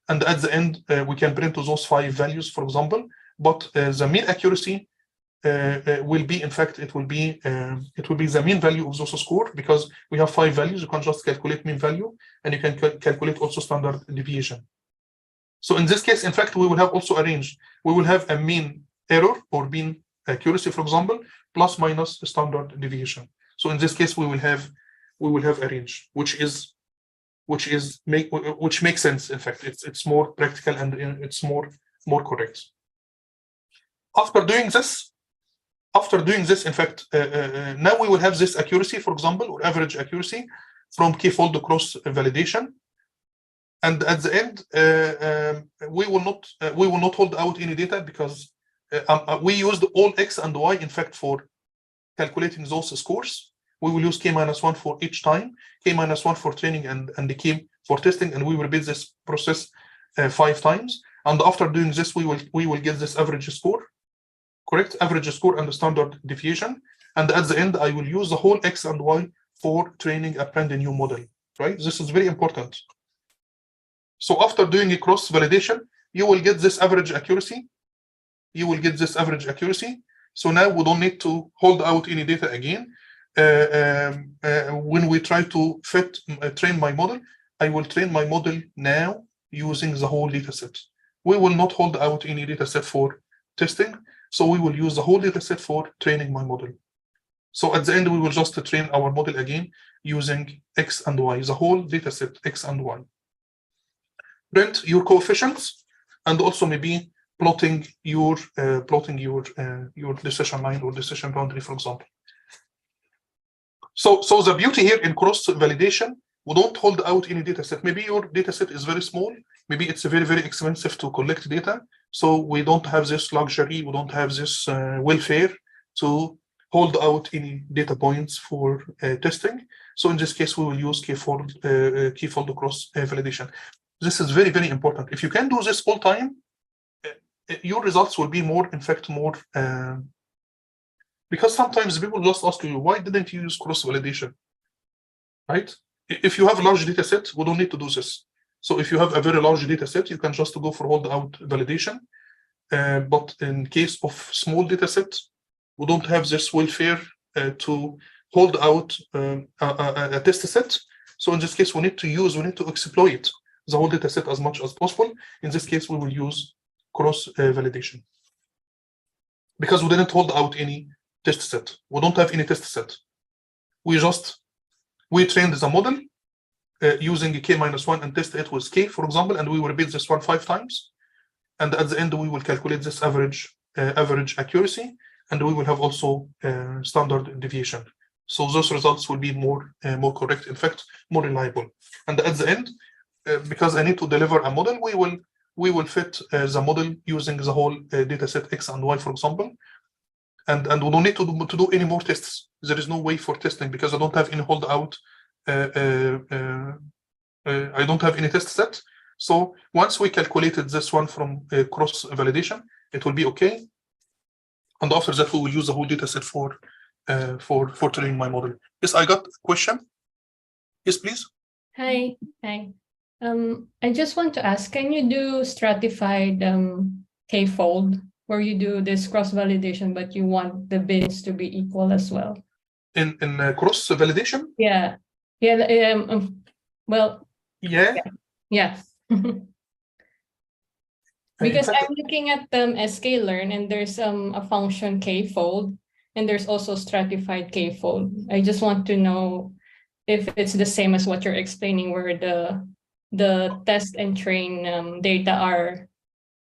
and at the end, we can print those 5 values, for example. But the mean accuracy will be, in fact, it will be the mean value of those score, because we have 5 values. You can just calculate mean value, and you can calculate also standard deviation. So in this case, in fact, we will have also a range. We will have a mean error or mean accuracy, for example, plus minus standard deviation. So in this case, we will have a range, which makes sense. In fact, it's more practical and it's more correct. After doing this, in fact, now we will have this accuracy, for example, or average accuracy from k-fold cross validation. And at the end, we will not hold out any data, because we used all X and Y, in fact, for calculating those scores. We will use K-1 for each time, K-1 for training and the K for testing, and we will repeat this process 5 times. And after doing this, we will get this average score, correct? Average score and the standard deviation. And at the end, I will use the whole X and Y for training a brand new model, right? This is very important. So after doing a cross validation, you will get this average accuracy. You will get this average accuracy. So now we don't need to hold out any data again. When we try to train my model, I will train my model now using the whole data set. We will not hold out any data set for testing. So we will use the whole data set for training my model. So at the end, we will just train our model again using X and Y, the whole data set, X and Y. Print your coefficients and also maybe plotting your decision line or decision boundary, for example. So the beauty here in cross validation, we don't hold out any data set. Maybe your data set is very small. Maybe it's very, very expensive to collect data. So we don't have this luxury. We don't have this welfare to hold out any data points for testing. So in this case, we will use k-fold cross validation. This is very, very important. If you can do this all time, your results will be more, in fact, more, because sometimes people just ask you, why didn't you use cross validation, right? If you have a large data set, we don't need to do this. So if you have a very large data set, you can just go for hold out validation. But in case of small data sets, we don't have this welfare to hold out a test set. So in this case, we need to exploit the whole data set as much as possible. In this case, we will use cross validation because we didn't hold out any test set. We don't have any test set. We trained the model using K-1 and test it with K, for example, and we will repeat this one 5 times. And at the end, we will calculate this average accuracy, and we will have also standard deviation. So those results will be more correct, in fact, more reliable. And at the end, because I need to deliver a model, we will fit the model using the whole data set X and Y, for example. And we don't need to do any more tests. There is no way for testing because I don't have any hold out. I don't have any test set. So once we calculated this one from cross validation, it will be okay. And after that, we will use the whole data set for training my model. Yes, I got a question. Yes, please. Hi. I just want to ask, can you do stratified k-fold where you do this cross validation, but you want the bins to be equal as well? In cross validation? Yeah. Well. Yeah. Yeah. Because I'm looking at Sklearn and there's a function k-fold and there's also stratified k-fold. I just want to know if it's the same as what you're explaining, where the test and train data are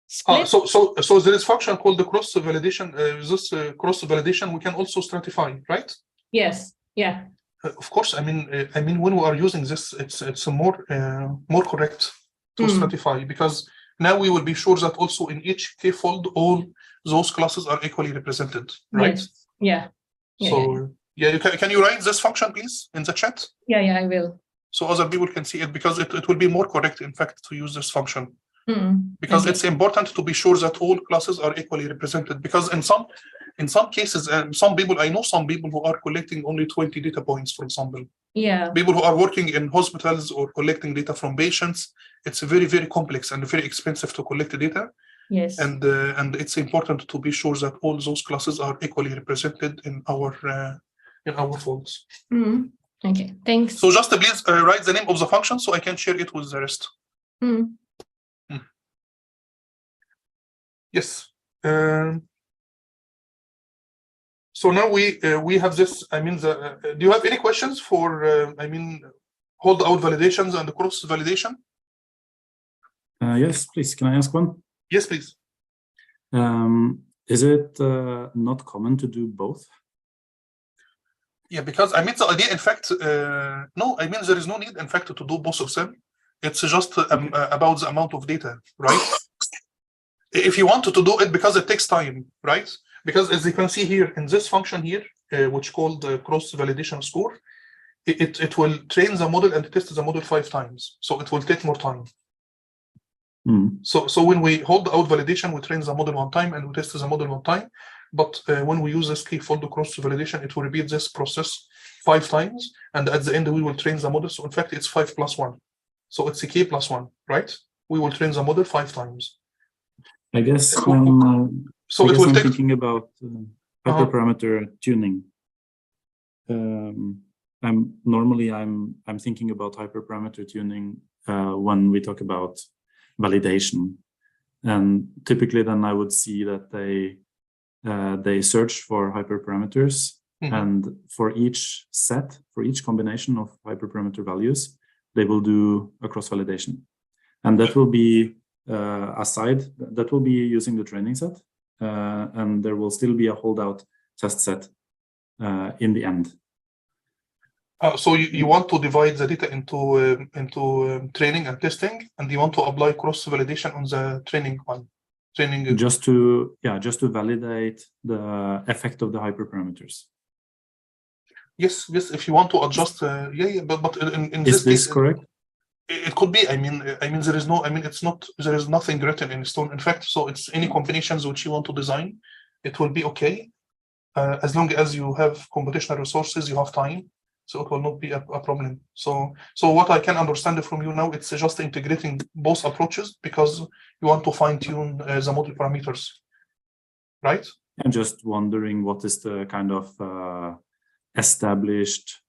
split. So there is function called the cross validation. This cross validation we can also stratify, right? Yes. Yeah. Of course. I mean, when we are using this, it's more correct to stratify, because now we will be sure that also in each k-fold all those classes are equally represented, right? Yes. Yeah. So yeah, can you write this function, please, in the chat? Yeah, I will. So other people can see it, because it will be more correct, in fact, to use this function. Because Okay. it's important to be sure that all classes are equally represented. Because in some cases, some people, I know some people who are collecting only 20 data points, for example. Yeah. People who are working in hospitals or collecting data from patients, it's very, very complex and very expensive to collect the data. Yes. And it's important to be sure that all those classes are equally represented in our folds. Okay, thanks. So just please write the name of the function so I can share it with the rest. Yes. So now we have this. I mean, do you have any questions for hold out validations and the cross validation? Yes, please. Can I ask one? Yes, please. Is it not common to do both? Yeah, because I mean the idea, in fact, no, I mean there is no need, in fact, to do both of them. It's just about the amount of data, right? if you want to do it, because it takes time, right? Because as you can see here in this function here, which called the cross validation score, it will train the model and test the model 5 times. So it will take more time. So when we hold out validation, we train the model 1 time and we test the model 1 time. But when we use this k-fold cross validation, it will repeat this process 5 times. And at the end, we will train the model. So in fact, it's 5 plus 1. So it's a k plus 1, right? We will train the model 5 times. I guess So I'm it will take. thinking about hyperparameter tuning. I'm thinking about hyperparameter tuning when we talk about validation, and typically then I would see that they search for hyperparameters, and for each set, for each combination of hyperparameter values, they will do a cross validation, and that will be that will be using the training set, and there will still be a holdout test set in the end. So you want to divide the data into training and testing, and you want to apply cross validation on the training one. Just to validate the effect of the hyperparameters. Yes. If you want to adjust, but in Is this case, correct? It could be. I mean, there is no. I mean, it's not. There is nothing written in stone. In fact, so it's any combinations which you want to design, it will be okay, as long as you have computational resources, you have time. So it will not be a problem. So what I can understand from you now, it's just integrating both approaches because you want to fine tune the model parameters, right? I'm just wondering what is the kind of established,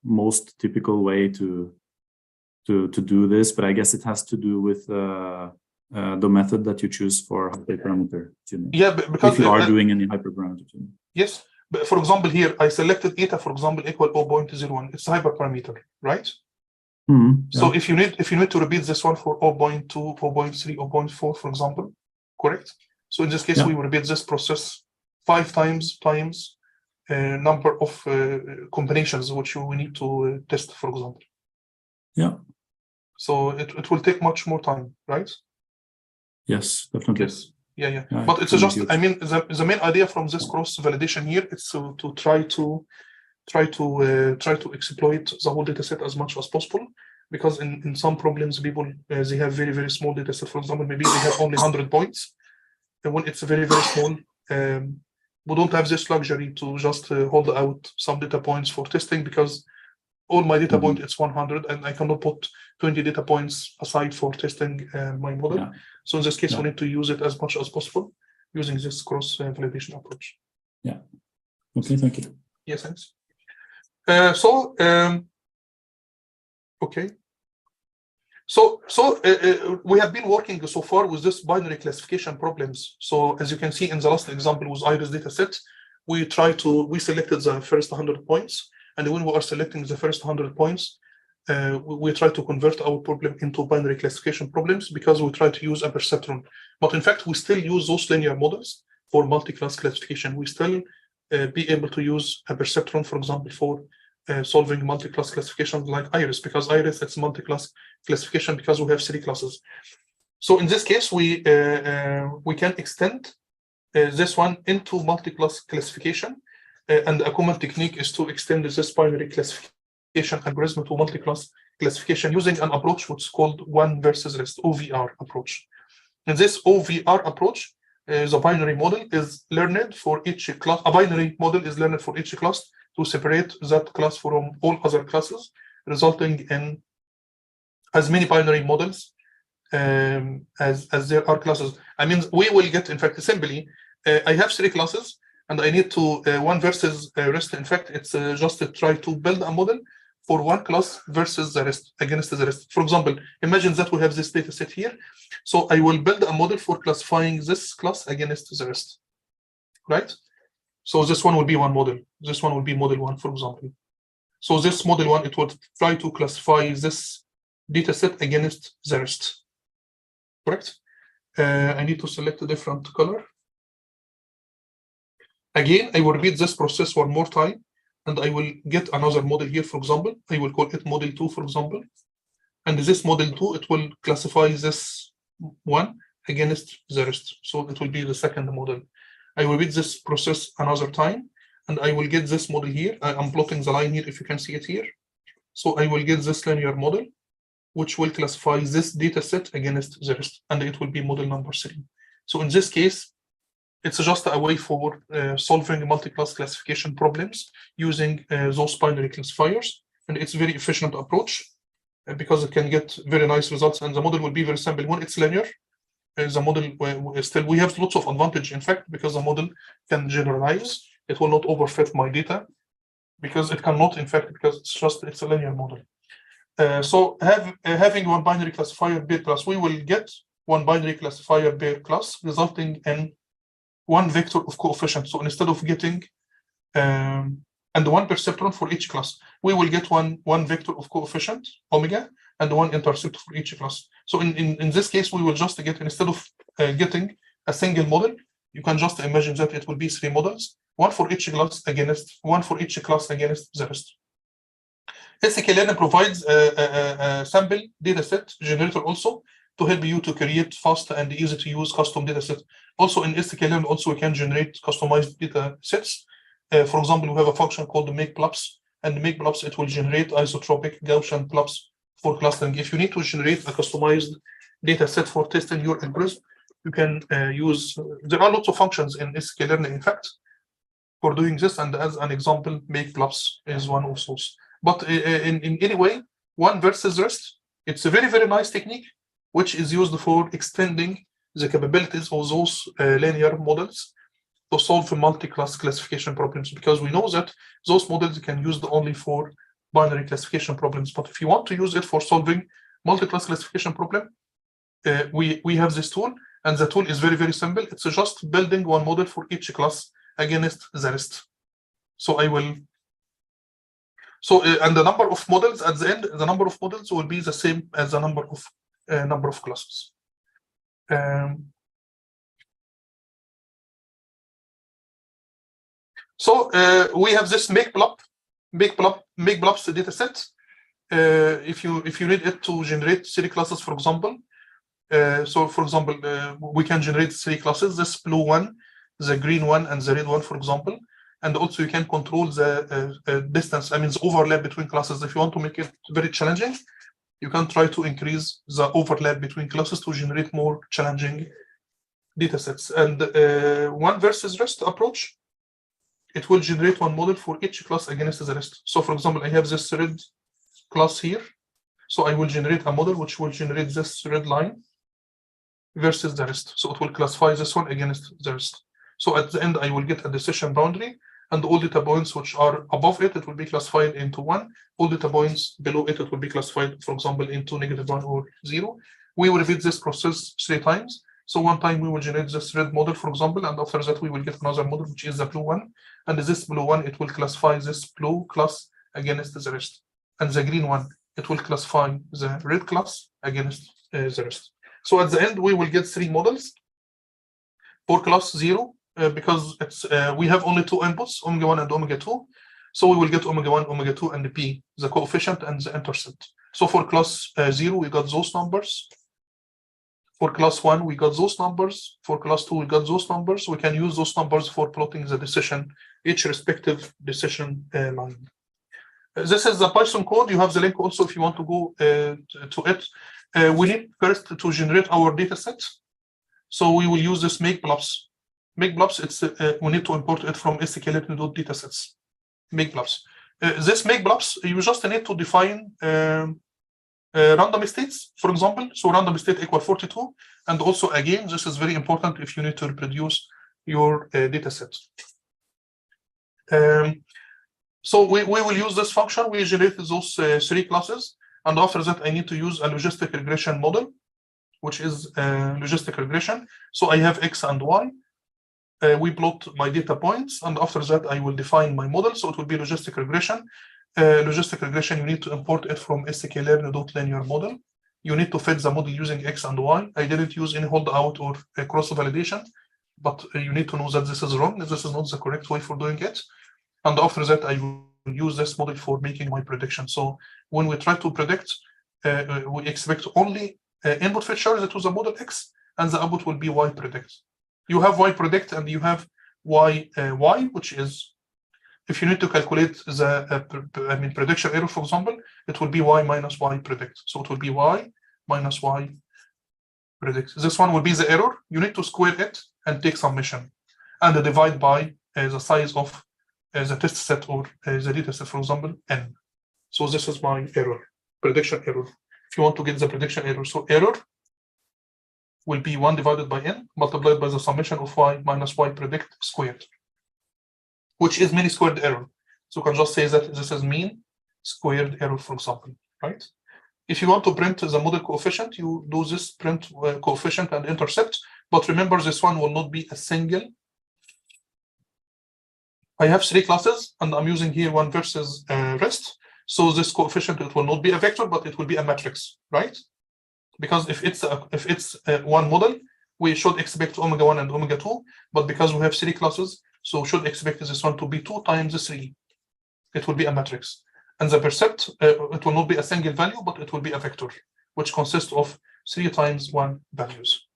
most typical way to do this, but I guess it has to do with the method that you choose for hyperparameter tuning. Yeah, because if you are doing any hyperparameter tuning. Yes. But for example, here I selected eta, for example, equal 0.01. It's a hyperparameter, right? So if you need to repeat this one for 0.2, 0.3, 0.4, for example, correct? So in this case, we will repeat this process 5 times number of combinations which we need to test, for example. Yeah. So it will take much more time, right? Yes, definitely. Yes. Yeah. But it's just, I mean, the main idea from this cross validation here is to try to exploit the whole data set as much as possible, because in some problems people they have very, very small data set. For example, maybe they have only 100 points, and when it's very, very small, we don't have this luxury to just hold out some data points for testing, because all my data point is 100 and I cannot put 20 data points aside for testing my model. So in this case, we need to use it as much as possible using this cross validation approach. Yeah. Okay, thank you. Yes, thanks. Okay. So we have been working so far with this binary classification problems. So as you can see in the last example with Iris dataset, we selected the first 100 points. And when we are selecting the first 100 points, we try to convert our problem into binary classification problems, because we try to use a perceptron. But in fact, we still use those linear models for multi-class classification. We still be able to use a perceptron, for example, for solving multi-class classification like Iris, because Iris, it's multi-class classification because we have 3 classes. So in this case, we can extend this one into multi-class classification. And a common technique is to extend this binary classification algorithm to multi-class classification using an approach which is called one versus rest, OVR approach. In this OVR approach, the binary model is learned for each class. A binary model is learned for each class to separate that class from all other classes, resulting in as many binary models as there are classes. I mean, we will get, in fact, simply, I have 3 classes, and I need to one versus rest. In fact, it's just to try to build a model for one class versus the rest, against the rest. For example, imagine that we have this data set here. So I will build a model for classifying this class against the rest, right? So this one will be one model. This one will be model 1, for example. So this model 1, it will try to classify this data set against the rest, correct? I need to select a different color. Again, I will repeat this process one more time, and I will get another model here, for example. I will call it model 2, for example. And this model 2, it will classify this one against the rest. So it will be the second model. I will repeat this process another time, and I will get this model here. I'm plotting the line here, if you can see it here. So I will get this linear model, which will classify this data set against the rest, and it will be model number 3. So in this case, it's just a way for solving multi-class classification problems using those binary classifiers, and it's a very efficient approach because it can get very nice results, and the model will be very simple. When it's linear, the model still, we have lots of advantage, in fact, because the model can generalize. It will not overfit my data because it cannot, in fact, because it's a linear model. So having one binary classifier per class, we will get one binary classifier per class, resulting in one vector of coefficient. So instead of getting and one perceptron for each class, we will get one vector of coefficient omega and one interceptor for each class. So in this case, we will just get, instead of getting a single model, you can just imagine that it will be 3 models, one for each class against the rest. Sklearn provides a sample dataset generator also to help you to create fast and easy to use custom dataset. Also in Sklearn, also we can generate customized data sets. For example, we have a function called make blobs, and make blobs, it will generate isotropic Gaussian blobs for clustering. If you need to generate a customized data set for testing your algorithm, you can use, there are lots of functions in Sklearn, in fact, for doing this, and as an example, make blobs is one of those. But in any way, one versus rest, it's a very, very nice technique, which is used for extending the capabilities of those linear models to solve multi-class classification problems, because we know that those models can use only for binary classification problems. But if you want to use it for solving multi-class classification problem, we have this tool, and the tool is very, very simple. It's just building one model for each class against the rest. So and the number of models at the end, the number of models will be the same as the number of classes. So we have this make blobs data set. If you need it to generate 3 classes, for example, we can generate 3 classes: this blue one, the green one, and the red one, for example. And also you can control the distance, I mean the overlap between classes. If you want to make it very challenging, you can try to increase the overlap between classes to generate more challenging data sets. And one versus rest approach, it will generate one model for each class against the rest. So for example, I have this red class here. So I will generate a model which will generate this red line versus the rest. So it will classify this one against the rest. So at the end, I will get a decision boundary, and all data points which are above it, it will be classified into 1. All data points below it, it will be classified, for example, into -1 or 0. We will repeat this process 3 times. So one time we will generate this red model, for example, and after that we will get another model, which is the blue one. And this blue one, it will classify this blue class against the rest. And the green one, it will classify the red class against the rest. So at the end, we will get 3 models for class 0, because it's we have only 2 inputs, omega 1 and omega 2. So we will get omega 1, omega 2, and p, the coefficient and the intercept. So for class 0, we got those numbers. For class 1, we got those numbers. For class 2, we got those numbers. We can use those numbers for plotting the decision, each respective decision line. This is the Python code. You have the link also if you want to go to it. We need first to generate our data set. So we will use this make blobs. Make blobs, it's we need to import it from Sklearn.datasets. Make blobs. This make blobs, you just need to define random states, for example. So random state equal 42. And also, again, this is very important if you need to reproduce your data set. So we will use this function. We generate those 3 classes. And after that, I need to use a logistic regression model, which is logistic regression. So I have X and Y. We plot my data points. And after that, I will define my model. So it will be logistic regression. Logistic regression, you need to import it from Sklearn.linear model. You need to fit the model using X and Y. I didn't use any holdout or cross validation, but you need to know that this is wrong. This is not the correct way for doing it. And after that, I will use this model for making my prediction. So when we try to predict, we expect only input features to the model X, and the output will be y predict. You have y predict and you have y, which is, if you need to calculate the prediction error, for example, it will be y minus y predict. So it will be y minus y predict. This one will be the error. You need to square it and take summation and divide by the size of the test set or the data set, for example, n. So this is my error, prediction error. If you want to get the prediction error, so error will be 1 divided by n multiplied by the summation of y minus y predict squared, which is mean squared error. So you can just say that this is mean squared error, for example, right? If you want to print the model coefficient, you do this print coefficient and intercept. But remember, this one will not be a single. I have 3 classes, and I'm using here one versus rest. So this coefficient, it will not be a vector, but it will be a matrix, right? Because if it's one model, we should expect omega 1 and omega 2. But because we have 3 classes, so we should expect this one to be 2 times 3. It will be a matrix. And the percept, it will not be a single value, but it will be a vector, which consists of 3 times 1 values.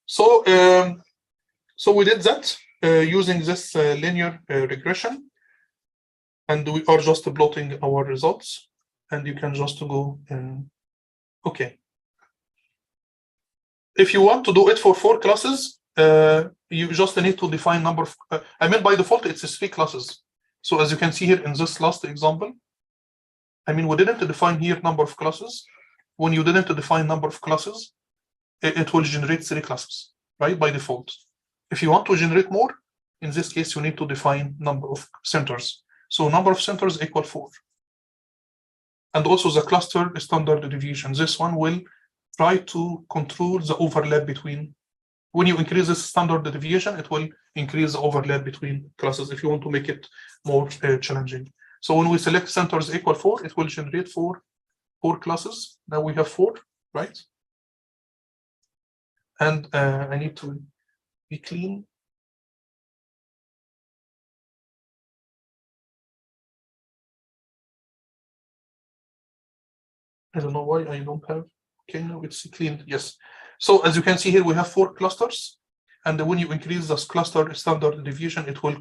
So, so we did that using this linear regression, and we are just plotting our results, and you can just go in. Okay. If you want to do it for 4 classes, you just need to define number of, by default, it's 3 classes. So as you can see here in this last example, we didn't define here number of classes. When you didn't define number of classes, it will generate 3 classes, right, by default. If you want to generate more, in this case, you need to define number of centers. So number of centers equal 4. And also the cluster standard deviation. This one will try to control the overlap between. When you increase the standard deviation, it will increase the overlap between classes if you want to make it more challenging. So when we select centers equal 4, it will generate 4 classes. Now we have 4, right? And I need to be clean. I don't know why I don't have. Okay, now it's clean. Yes. So as you can see here, we have 4 clusters. And when you increase this cluster standard deviation, it will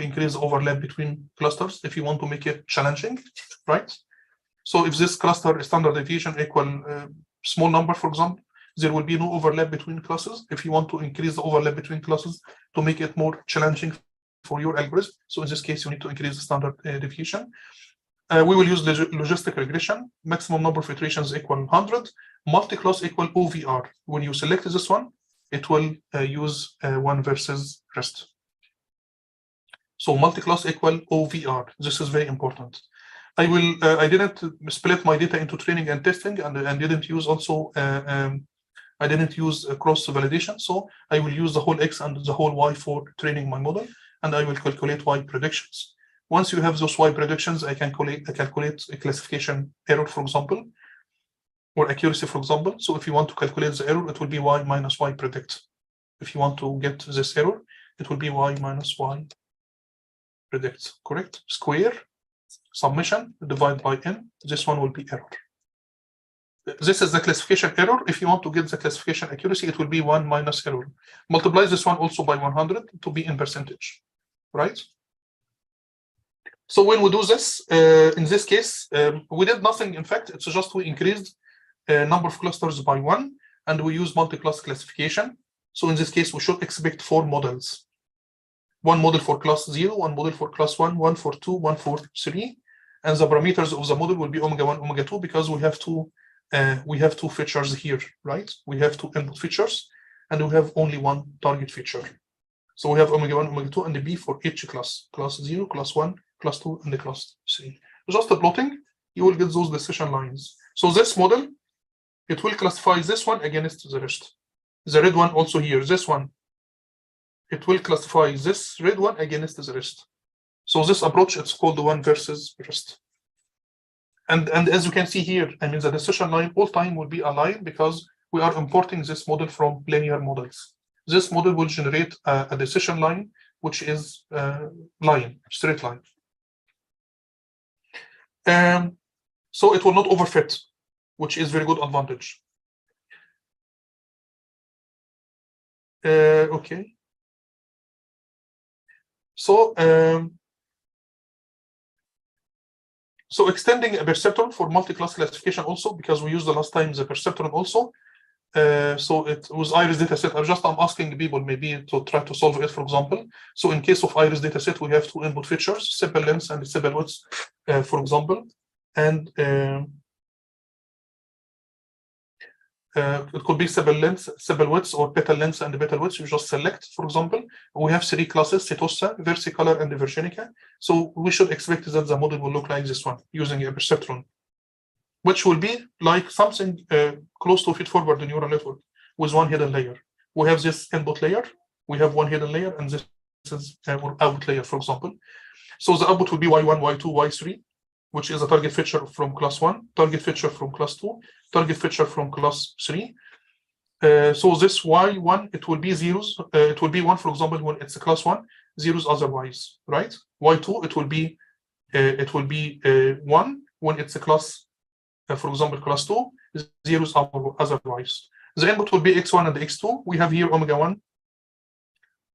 increase the overlap between clusters if you want to make it challenging, right? So if this cluster standard deviation equal small number, for example, there will be no overlap between classes. If you want to increase the overlap between classes to make it more challenging for your algorithm, so in this case, you need to increase the standard deviation. We will use logistic regression. Maximum number of iterations equal 100. Multiclass equal OVR. When you select this one, it will use 1 versus rest. So multiclass equal OVR. This is very important. I didn't split my data into training and testing, and didn't use also. I didn't use cross validation. So I will use the whole X and the whole Y for training my model, and I will calculate Y predictions. Once you have those Y predictions, I can calculate a classification error, for example, or accuracy, for example. So if you want to calculate the error, it will be Y minus Y predict. If you want to get this error, it will be Y minus Y predict, correct? Square, summation, divide by n. This one will be error. This is the classification error. If you want to get the classification accuracy, it will be 1 minus error. Multiply this one also by 100 to be in percentage, right? So when we do this, in this case, we did nothing. In fact, it's just we increased number of clusters by 1, and we use multi-class classification. So in this case, we should expect 4 models. 1 model for class 0, 1 model for class 1, 1 for 2, 1 for 3. And the parameters of the model will be omega 1, omega 2, because we have 2 features here, right? We have 2 input features, and we have only 1 target feature. So we have omega 1, omega 2, and the B for each class. Class 0, class 1, class 2, and the class 3. Just the plotting, you will get those decision lines. So this model, it will classify this one against the rest. The red one also here, this one, it will classify this red one against the rest. So this approach, it's called the 1 versus rest. And as you can see here, the decision line all time will be a line, because we are importing this model from linear models. This model will generate a decision line, which is straight line. So it will not overfit, which is very good advantage. Okay. So so extending a perceptron for multi-class classification also, because we used the last time the perceptron also. So it was iris dataset. I'm asking people maybe to try to solve it, for example. So in case of iris dataset, we have two input features, sepal length and sepal width, for example, and it could be sepal length, sepal width, or petal length and petal width. You just select, for example. We have three classes: Setosa, versicolor, and Virginica. So we should expect that the model will look like this one using a perceptron, which will be like something close to feed-forward neural network with one hidden layer. We have this input layer, we have one hidden layer, and this is our output layer, for example. So the output will be Y1, Y2, Y3, which is a target feature from class 1, target feature from class 2, target feature from class 3. So this Y1, it will be zeros. It will be 1, for example, when it's a class 1, zeros otherwise, right? Y2, it will be 1 when it's a class, for example, class 2, zeros otherwise. The input will be x1 and x2. We have here omega 1.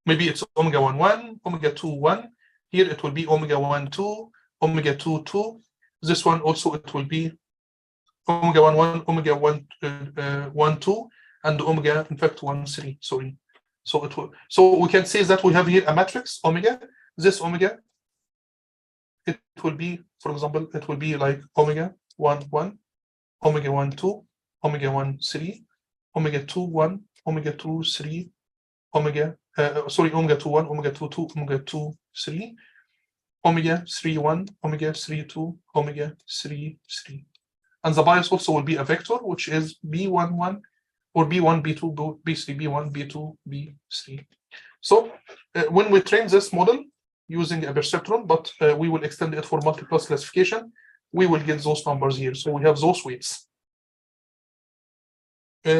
Maybe it's omega 1, 1, omega 2, 1. Here it will be omega 1, 2, omega 2, 2. This one also it will be omega 1, 1, omega 1, 1, 2, and omega, in fact, 1, 3. Sorry. So it will. So we can say that we have here a matrix omega. This omega, it will be, for example, it will be like omega 1, 1, omega 1, 2, omega 1, 3, omega 2, 1, omega 2, 3, omega, omega 2, 1, omega 2, 2, omega 2, 3, omega 3, 1, omega 3, 2, omega 3, 3. And the bias also will be a vector, which is B1, 1, or B1, B2, B3, B1, B2, B3. So when we train this model using a perceptron, but we will extend it for multi-class classification, we will get those numbers here. So we have those weights. I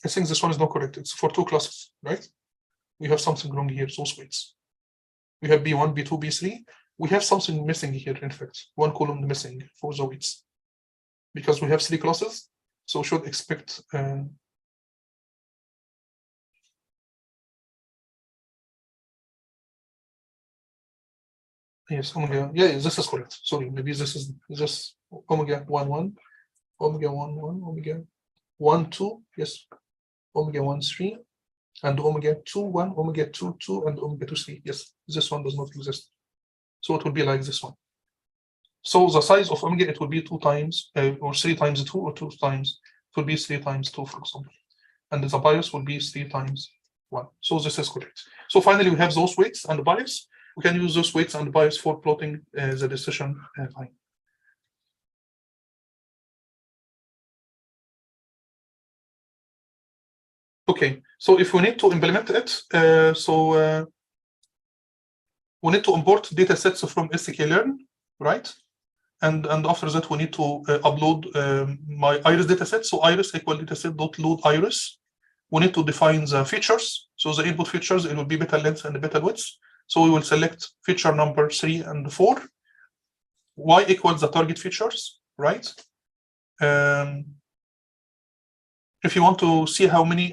think this one is not correct. It's for two classes, right? We have something wrong here, those weights. We have B1, B2, B3. We have something missing here, in fact. One column missing for the weights. Because we have three classes, so we should expect yes, omega. Yeah, this is correct. Sorry, maybe this is just omega 1, 1, omega 1, 1, omega 1, 2. Yes, omega 1, 3, and omega 2, 1, omega 2, 2, and omega 2, 3. Yes, this one does not exist. So it will be like this one. So the size of omega, it will be 2 times, or 3 times 2, or 2 times. It will be 3 times 2, for example. And the bias will be 3 times 1. So this is correct. So finally, we have those weights and the bias. We can use those weights and bias for plotting the decision line. Okay, so if we need to implement it, we need to import data sets from Sklearn, right? And after that, we need to upload my iris dataset. So iris equal dataset.load iris. We need to define the features. So the input features, it will be petal length and petal width. So we will select feature number 3 and 4. Y equals the target features, right? If you want to see how many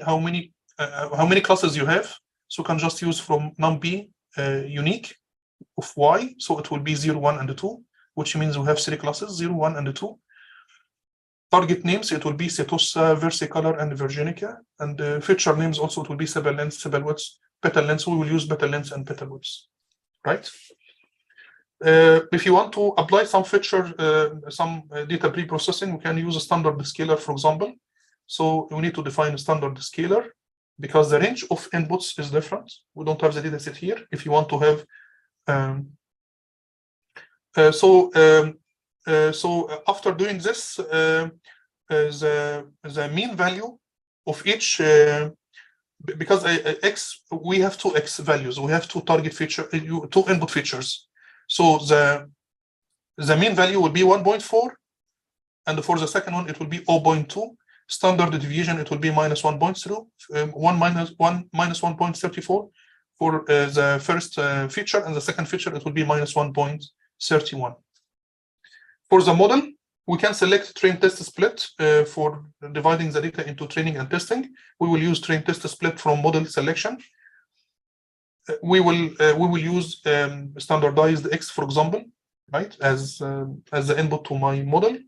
classes you have, so you can just use from num_b unique of Y. So it will be 0, 1, and 2, which means we have 3 classes, 0, 1, and 2. Target names, it will be Setosa, versicolor, and Virginica. And feature names also, it will be sepal length, sepal width, petal length. We will use petal length and petal width, right? If you want to apply some feature, some data pre-processing, we can use a standard scalar, for example. So we need to define a standard scalar because the range of inputs is different. We don't have the data set here. If you want to have, so after doing this, the mean value of each, because X, we have 2 X values. We have 2 target feature, 2 input features. So the mean value will be 1.4, and for the second one, it will be 0.2. Standard deviation, it will be minus 1.0, 1 minus 1.34 for the first feature, and the second feature, it will be minus 1.31. For the model, We can select train test split for dividing the data into training and testing. We will use train test split from model selection. We will use standardized X, for example, right, as the input to my model.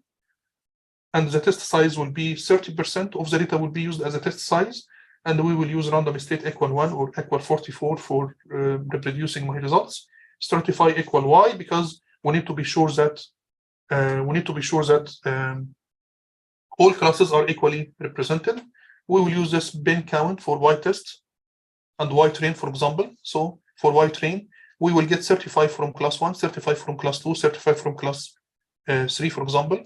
And the test size will be 30% of the data will be used as a test size. And we will use random state equal 1 or equal 44 for reproducing my results. Stratify equal Y because we need to be sure that all classes are equally represented. We will use this bin count for Y test and Y train, for example. So for Y train, we will get 35 from class 1, 35 from class 2, 35 from class 3, for example.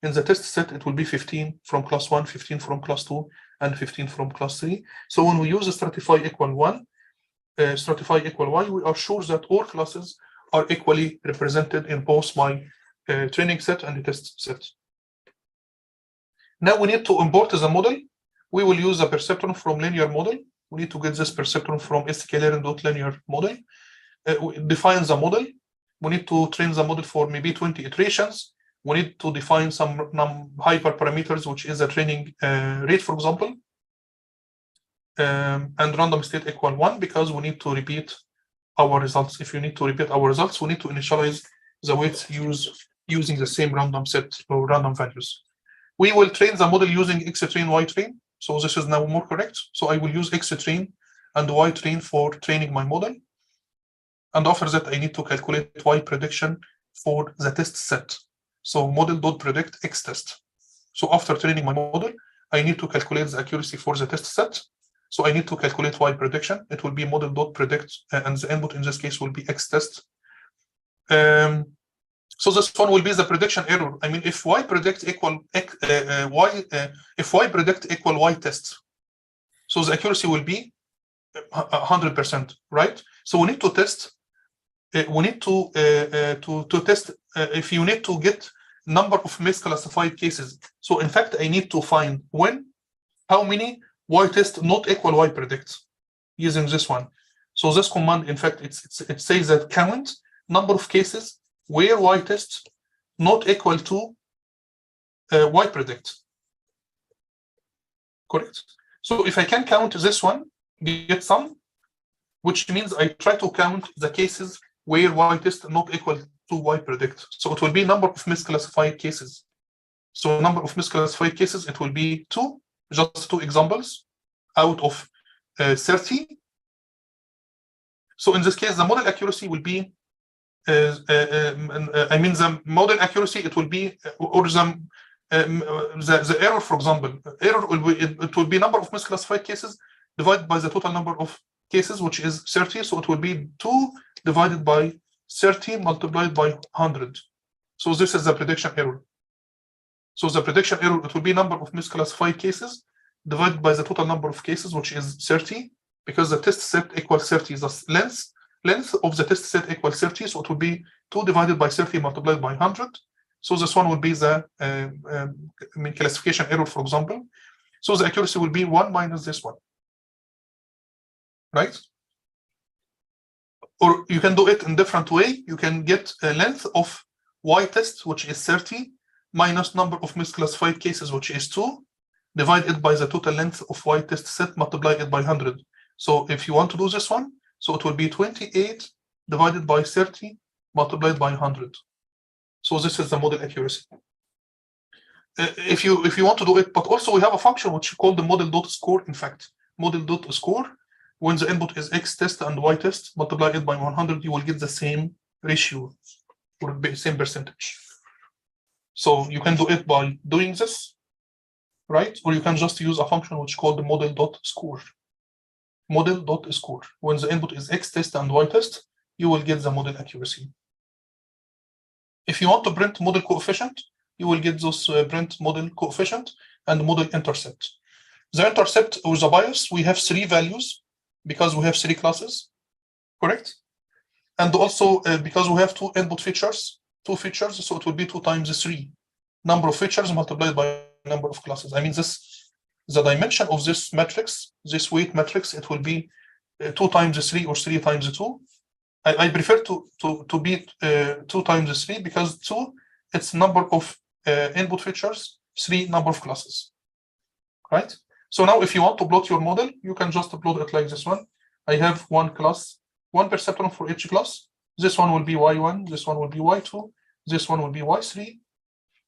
In the test set, it will be 15 from class 1, 15 from class 2, and 15 from class 3. So when we use stratify equal 1, stratify equal Y, we are sure that all classes are equally represented in both my training set and the test set. Now we need to import the model. We will use the perceptron from linear model. We need to get this perceptron from sklearn.linear model. We define the model. We need to train the model for maybe 20 iterations. We need to define some hyperparameters, which is a training rate, for example, and random state equal 1 because we need to repeat our results. If you need to repeat our results, we need to initialize the weights using the same random set or random values. We will train the model using X train, Y train. So this is now more correct. So I will use X train and Y train for training my model. And after that, I need to calculate Y prediction for the test set. So model.predict X test. So after training my model, I need to calculate the accuracy for the test set. So I need to calculate Y prediction. It will be model.predict, and the input in this case will be X test. So this one will be the prediction error. I mean, if Y predict equal if Y predict equal Y test, so the accuracy will be 100%, right? So we need to test. We need to test if you need to get number of misclassified cases. So in fact, I need to find how many Y test not equal Y predict using this one. So this command, in fact, it says that count number of cases where Y test not equal to Y predict. Correct. So if I can count this one, get some, which means I try to count the cases where Y test not equal to Y predict. So it will be number of misclassified cases. So number of misclassified cases, it will be 2, just 2 examples out of 30. So in this case, the model accuracy will be, I mean, the model accuracy, it will be, or the error, for example, error will be, it will be number of misclassified cases divided by the total number of cases, which is 30. So it will be 2 divided by 30 multiplied by 100. So this is the prediction error. So the prediction error, it will be number of misclassified cases divided by the total number of cases, which is 30, because the test set equals 30. The length of the test set equals 30, so it will be 2 divided by 30 multiplied by 100. So this one will be the classification error, for example. So the accuracy will be 1 minus this one, right? Or you can do it in different way. You can get a length of Y test, which is 30, minus number of misclassified cases, which is 2, divide it by the total length of Y test set, multiply it by 100. So if you want to do this one, so it will be 28 divided by 30 multiplied by 100. So this is the model accuracy. If you want to do it, but also we have a function which we call the model.score. In fact, model.score, when the input is X test and Y test, multiply it by 100, you will get the same ratio or same percentage. So you can do it by doing this, right? Or you can just use a function which is called the model.score. Model.score. When the input is X test and Y test, you will get the model accuracy. If you want to print model coefficient, you will get those print model coefficient and model intercept. The intercept or the bias, we have 3 values because we have 3 classes, correct? And also because we have 2 input features, 2 features, so it will be 2 times 3. Number of features multiplied by number of classes. I mean, the dimension of this matrix, this weight matrix, it will be 2 times 3 or 3 times 2. I prefer to be 2 times 3 because 2, it's number of input features, 3 number of classes, right? So now if you want to plot your model, you can just plot it like this one. I have one class, one perceptron for each class. This one will be Y1, this one will be Y2, this one will be Y3.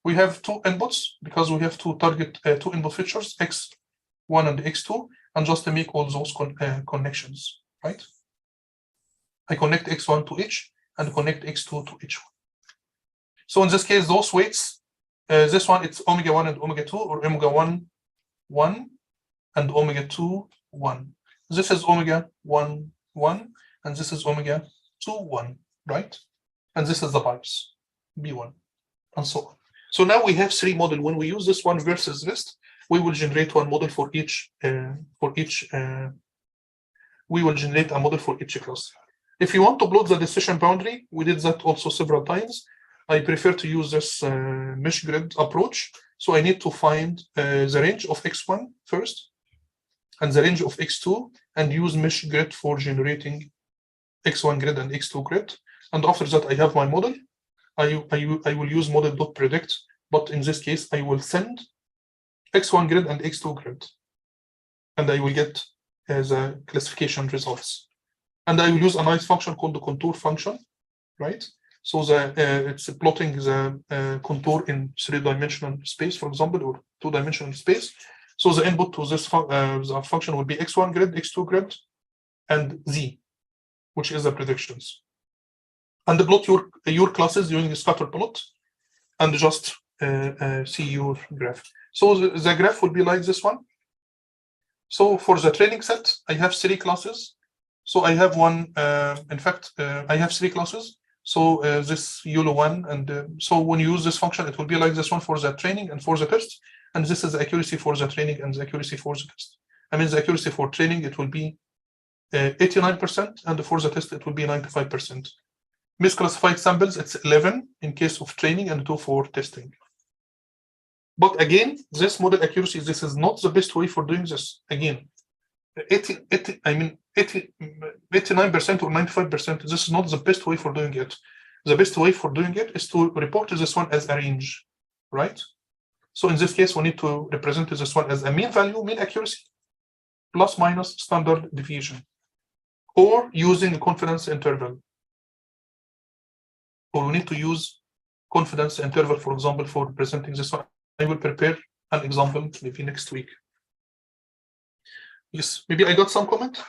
We have 2 inputs because we have to target 2 input features, X1 and X2, and just to make all those connections, right? I connect X1 to each and connect X2 to each one. So in this case, those weights, this one, it's omega 1 and omega 2, or omega 1, 1, and omega 2, 1. This is omega 1, 1, and this is omega 2, 1, right? And this is the pipes, B1, and so on. So now we have 3 models. When we use this one versus this, we will generate one model for each, we will generate a model for each class. If you want to plot the decision boundary, we did that also several times. I prefer to use this mesh grid approach. So I need to find the range of X1 first, and the range of X2, and use mesh grid for generating X1 grid and X2 grid. And after that, I have my model. I will use model.predict, but in this case, I will send X1 grid and X2 grid, and I will get the classification results. And I will use a nice function called the contour function, right? So it's plotting the contour in 3-dimensional space, for example, or 2-dimensional space. So the input to this the function will be X1 grid, X2 grid, and Z, which is the predictions. And plot your classes using the scatter plot, and just see your graph. So the graph will be like this one. So for the training set, I have 3 classes. So I have one, in fact, I have 3 classes. So this YOLO one, and so when you use this function, it will be like this one for the training and for the test. And this is the accuracy for the training and the accuracy for the test. I mean, the accuracy for training, it will be 89%, and for the test, it will be 95%. Misclassified samples, it's 11 in case of training and 2 for testing. But again, this model accuracy, this is not the best way for doing this. Again, 89% or 95%, this is not the best way for doing it. The best way for doing it is to report this one as a range, right? So in this case, we need to represent this one as a mean value, mean accuracy, plus minus standard deviation, or using a confidence interval. Or we need to use confidence interval, for example, for presenting this one. I will prepare an example maybe next week. Yes, maybe I got some comment.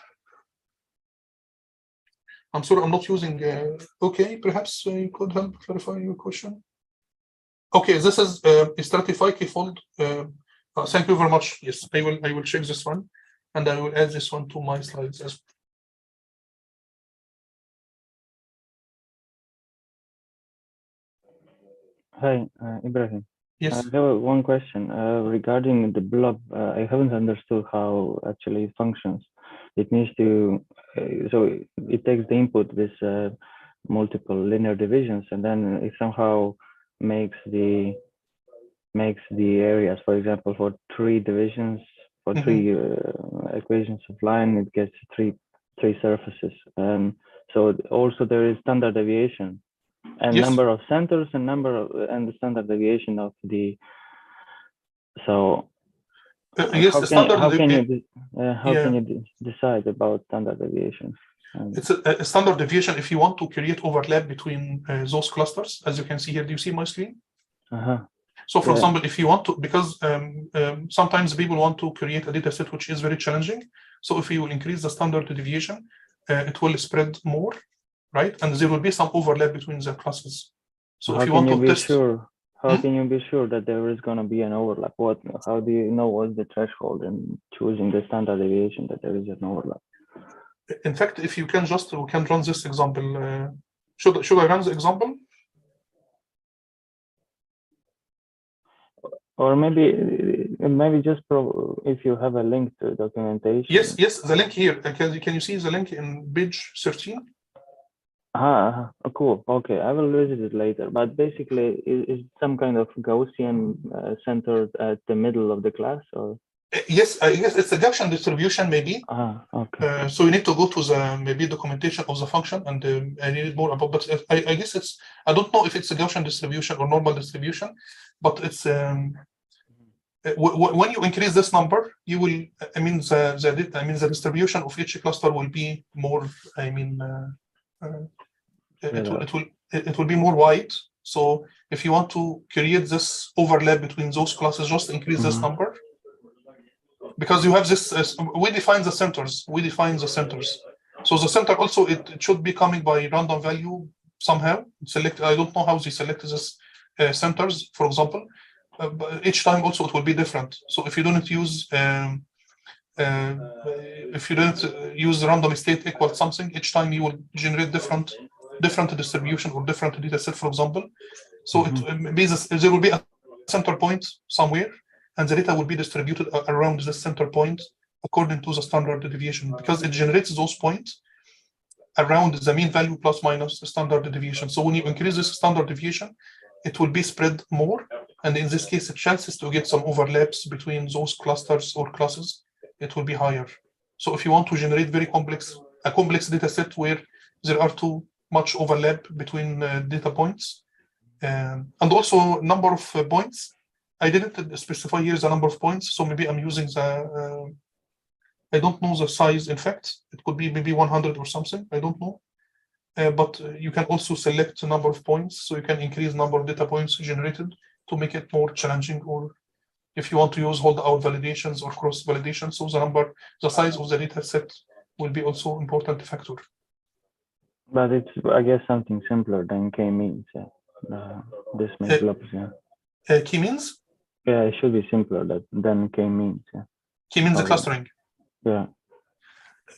I'm sorry, I'm not using. Okay, perhaps you could help clarify your question. Okay, this is stratified k-fold. Thank you very much. Yes, I will check this one, and I will add this one to my slides as well. Hi, Ibrahim. Yes. I have one question regarding the blob. I haven't understood how actually it functions. It needs to, so it takes the input, this multiple linear divisions, and then it somehow makes the areas. For example, for 3 divisions, for 3 equations of line, it gets three surfaces. And so also there is standard deviation. And yes. Number of centers and and the standard deviation of the. So yes, how can you decide about standard deviation? It's a standard deviation if you want to create overlap between those clusters. As you can see here, do you see my screen? So for example, if you want to, because sometimes people want to create a data set which is very challenging. So if you will increase the standard deviation, it will spread more. Right, and there will be some overlap between the classes. So if you want to test, how can you be sure that there is going to be an overlap? How do you know what's the threshold in choosing the standard deviation that there is an overlap? In fact, if you can we can run this example. Should I run the example? Or maybe just if you have a link to documentation. Yes, the link here. Can you see the link in page 13? Cool. Okay, I will visit it later. But basically, is some kind of Gaussian centered at the middle of the class, or? Yes, it's a Gaussian distribution, maybe. Okay. So you need to go to the maybe documentation of the function, and I need more about. But I guess I don't know if it's a Gaussian distribution or normal distribution. but it's when you increase this number, you will, the distribution of each cluster will be more, it will be more wide. So if you want to create this overlap between those classes, just increase this number, because you have this. We define the centers. So the center also it should be coming by random value somehow. Select. I don't know how they select this centers, for example. But each time also it will be different. So if you don't use random state equal something, each time you will generate different distribution or different data set, for example. So there will be a center point somewhere, and the data will be distributed around this center point according to the standard deviation, because it generates those points around the mean value plus minus the standard deviation. So when you increase this standard deviation, it will be spread more, and in this case, the chances to get some overlaps between those clusters or classes, it will be higher. So if you want to generate a complex data set where there are too much overlap between data points, and also number of points. I didn't specify here the number of points, so maybe I'm using the. I don't know the size. In fact, it could be maybe 100 or something. I don't know. But you can also select the number of points, so you can increase number of data points generated to make it more challenging, or if you want to use hold-out validations or cross-validations, so the size of the data set will be also important factor. But it's, I guess, something simpler than k-means. This makes blobs. K-means? Yeah, it should be simpler than k-means. K-means the clustering. Yeah.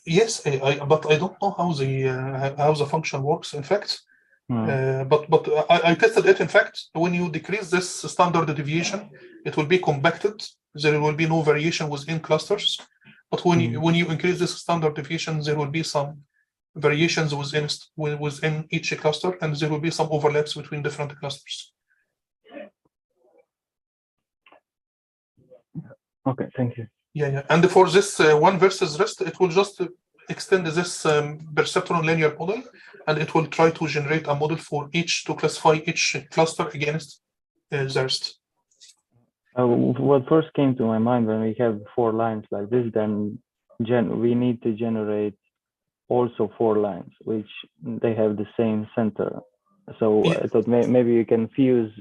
Yes, but I don't know how the function works. In fact, but I tested it. In fact, when you decrease this standard deviation, it will be compacted. There will be no variation within clusters. But when you increase this standard deviation, there will be some variations within each cluster, and there will be some overlaps between different clusters. Okay, thank you. Yeah. And for this one versus rest, it will just extend this Perceptron linear model, and it will try to generate a model for to classify each cluster against the rest. What first came to my mind when we have 4 lines like this, then we need to generate also 4 lines, which they have the same center. So I thought maybe you can fuse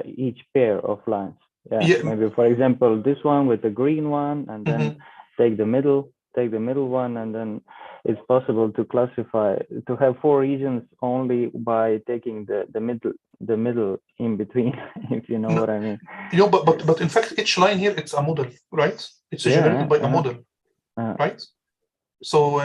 each pair of lines. Yeah. Maybe, for example, this one with the green one, and then take the middle one, and then it's possible to have 4 regions only by taking the middle in between, if you know what I mean. But in fact, each line here, it's a model, right? It's generated by a model, right? So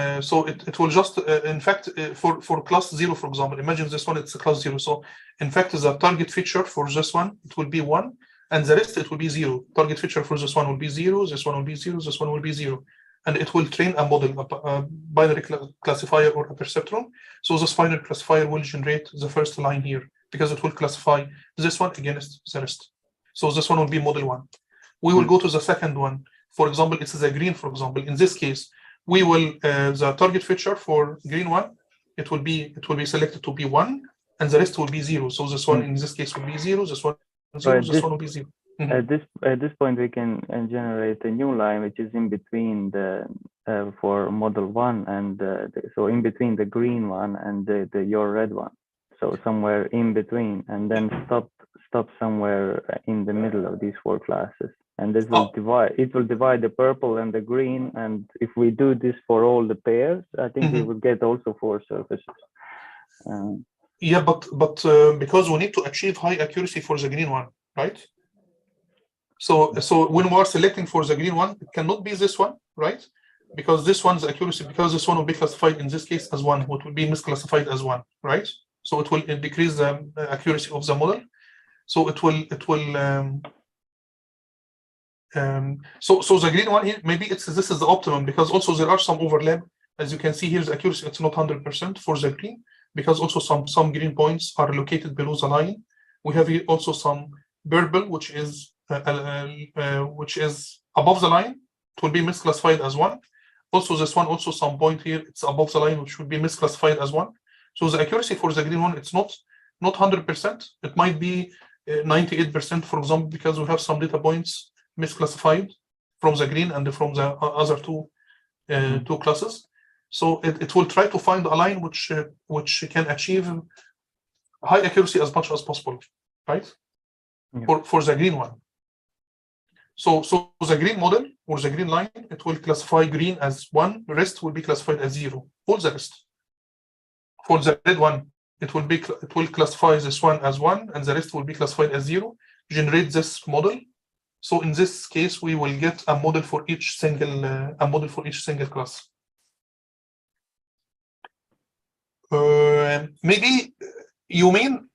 it will just, in fact, for class 0, for example, imagine this one, it's a class 0. So in fact, the target feature for this one, it will be 1, and the rest, it will be 0. Target feature for this one will be 0, this one will be 0, this one will be 0. And it will train a model, a binary classifier or a perceptron. So this binary classifier will generate the first line here, because it will classify this one against the rest. So this one will be model 1. We will go to the second one. For example, it's the green, for example. In this case, we will, the target feature for green one, it will be selected to be 1, and the rest will be 0. So this one, in this case, will be 0, this one 0, this one will be 0. At this point, we can generate a new line, which is in between for model 1 and so in between the green one and your red one. So somewhere in between, and then stop somewhere in the middle of these 4 classes. And this will divide the purple and the green. And if we do this for all the pairs, I think we will get also 4 surfaces. Yeah, but because we need to achieve high accuracy for the green one, right? So when we are selecting for the green one, it cannot be this one, right? Because this one's accuracy, because this one will be classified in this case as 1, what will be misclassified as 1, right? So it will decrease the accuracy of the model. So so the green one here, maybe this is the optimum, because also there are some overlap. As you can see here, the accuracy, it's not 100% for the green, because also some green points are located below the line. We have here also some purple, which is above the line. It will be misclassified as 1. Also this one, also some point here, it's above the line, which would be misclassified as 1. So the accuracy for the green one, it's not 100%. It might be 98%, for example, because we have some data points misclassified from the green and from the other two classes. So it will try to find a line which can achieve high accuracy as much as possible, right? Yeah. For the green one. So the green model or the green line, it will classify green as 1, the rest will be classified as 0, all the rest. For the red one, it will classify this one as 1 and the rest will be classified as 0, generate this model. So in this case, we will get a model for each single class. Maybe you mean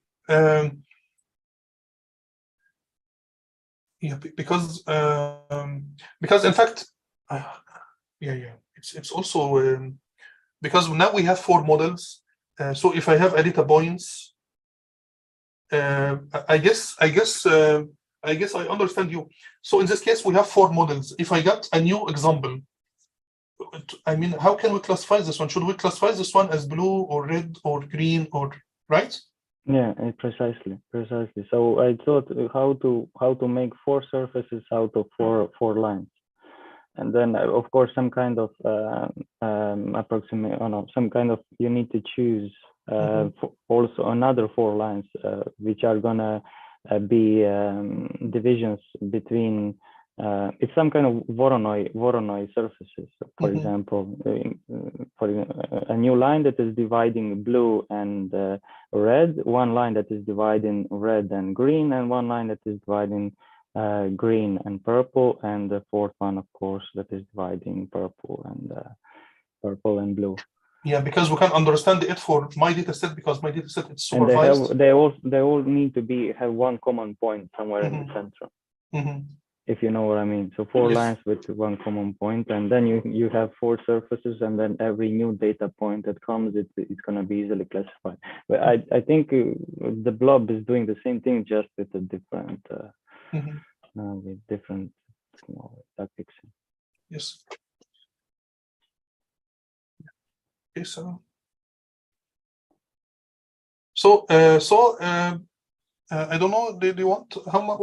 yeah, because in fact it's also because now we have 4 models. So if I have a data points, I guess I understand you. So in this case, we have 4 models. If I got a new example, I mean, how can we classify this one? Should we classify this one as blue or red or green or right? Yeah, precisely. So I thought how to make 4 surfaces out of 4 lines, and then of course some kind of some kind of you need to choose also another 4 lines which are gonna be divisions between. It's some kind of Voronoi surfaces. For example, for a new line that is dividing blue and red, one line that is dividing red and green, and one line that is dividing green and purple, and the 4th one, of course, that is dividing purple and blue. Yeah, because we can understand it for my data set, because my data set is supervised. And they all need to have one common point somewhere in the center. If you know what I mean. So 4 lines with one common point, and then you have 4 surfaces, and then every new data point that comes, it's going to be easily classified. But I think the blob is doing the same thing, just with a different tactics. Yes. Okay, so I don't know. Do you want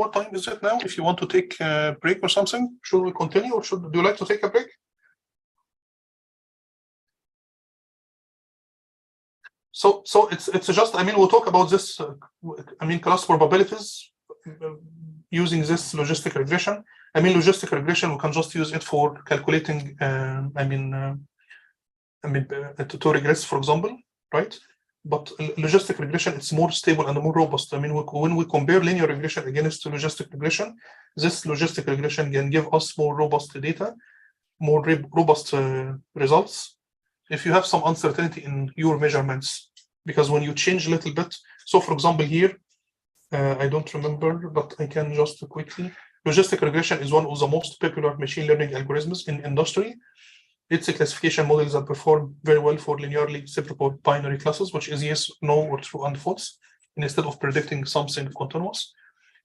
what time is it now? If you want to take a break or something, should we continue, or do you like to take a break? So it's just, I mean, we'll talk about this. I mean, class probabilities using this logistic regression. I mean, logistic regression, we can just use it for calculating. To regress, for example, right? But logistic regression, it's more stable and more robust. I mean, when we compare linear regression against logistic regression, this logistic regression can give us more robust data, more robust results. If you have some uncertainty in your measurements, because when you change a little bit, so for example here, I don't remember, but I can just quickly. Logistic regression is one of the most popular machine learning algorithms in industry. It's a classification model that perform very well for linearly reciprocal binary classes, which is yes, no, or true and false. And instead of predicting something continuous,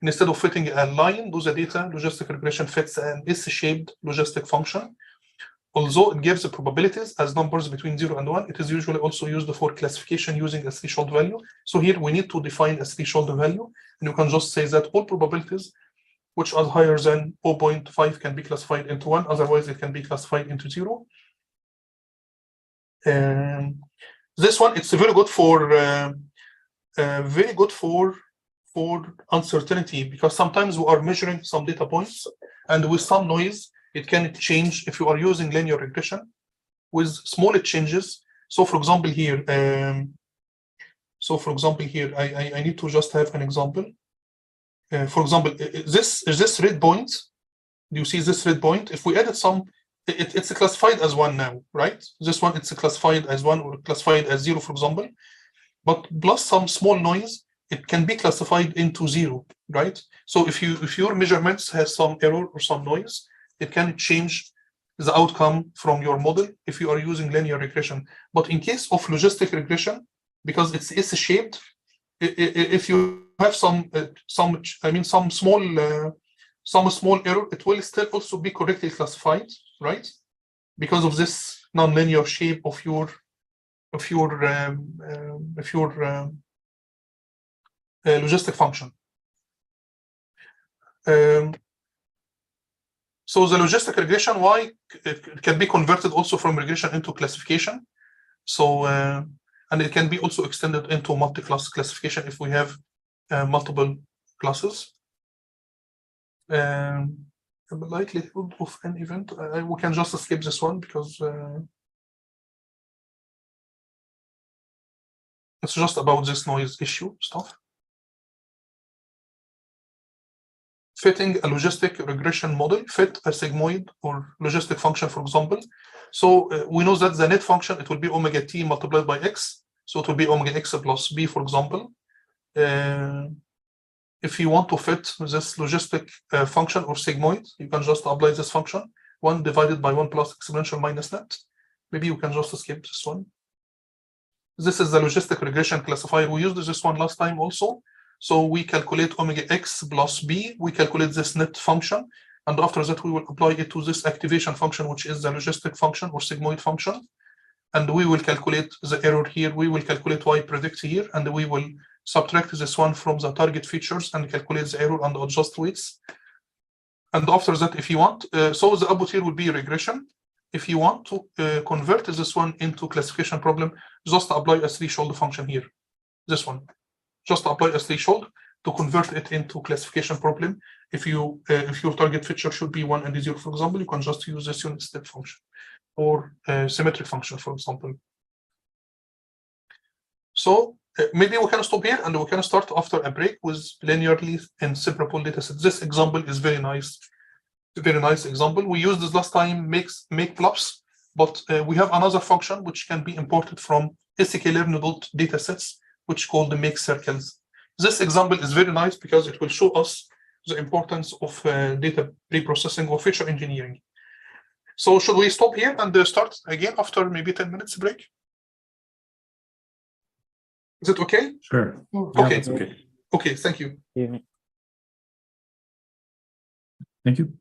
and instead of fitting a line to the data, logistic regression fits an S-shaped logistic function. Although it gives the probabilities as numbers between 0 and 1, it is usually also used for classification using a threshold value. So here we need to define a threshold value, and you can just say that all probabilities which are higher than 0.5 can be classified into 1, otherwise it can be classified into 0. This one, it's very good for uncertainty, because sometimes we are measuring some data points, and with some noise, it can change if you are using linear regression with small changes. So for example here, I need to just have an example. For example, this red point, do you see this red point? If we added some, it's classified as 1 now, right? This one, it's classified as 1 or classified as 0, for example. But plus some small noise, it can be classified into 0, right? So if your measurements has some error or some noise, it can change the outcome from your model if you are using linear regression. But in case of logistic regression, because it's S-shaped, if you have some small error, it will still also be correctly classified, right? Because of this nonlinear shape of your logistic function. So the logistic regression, why it can be converted also from regression into classification. So and it can be also extended into multi-class classification if we have multiple classes. The likelihood of an event, we can just skip this one because it's just about this noise issue stuff. Fitting a logistic regression model, fit a sigmoid or logistic function, for example. So we know that the net function, it will be omega t multiplied by x. So it will be omega x plus b, for example. If you want to fit this logistic function or sigmoid, you can just apply this function, 1 divided by 1 plus exponential minus net. Maybe you can just skip this one. This is the logistic regression classifier. We used this one last time also. So we calculate omega x plus b, we calculate this net function, and after that we will apply it to this activation function, which is the logistic function or sigmoid function. And we will calculate the error here, we will calculate y predict here, and we will subtract this one from the target features and calculate the error and adjust weights. And after that, if you want, so the output here will be regression. If you want to convert this one into classification problem, just apply a threshold function here, this one. Just apply a threshold to convert it into classification problem. If your target feature should be 1 and 0, for example, you can just use this unit step function or symmetric function, for example. So maybe we can stop here and we can start after a break with linearly inseparable dataset. This example is very nice. A very nice example. We used this last time, make plups, but we have another function which can be imported from Sklearn datasets, which called the make circles. This example is very nice because it will show us the importance of data pre-processing or feature engineering. So should we stop here and start again after maybe 10 minutes break? Is it okay? Sure. Okay. That's okay. Okay, thank you. Yeah. Thank you.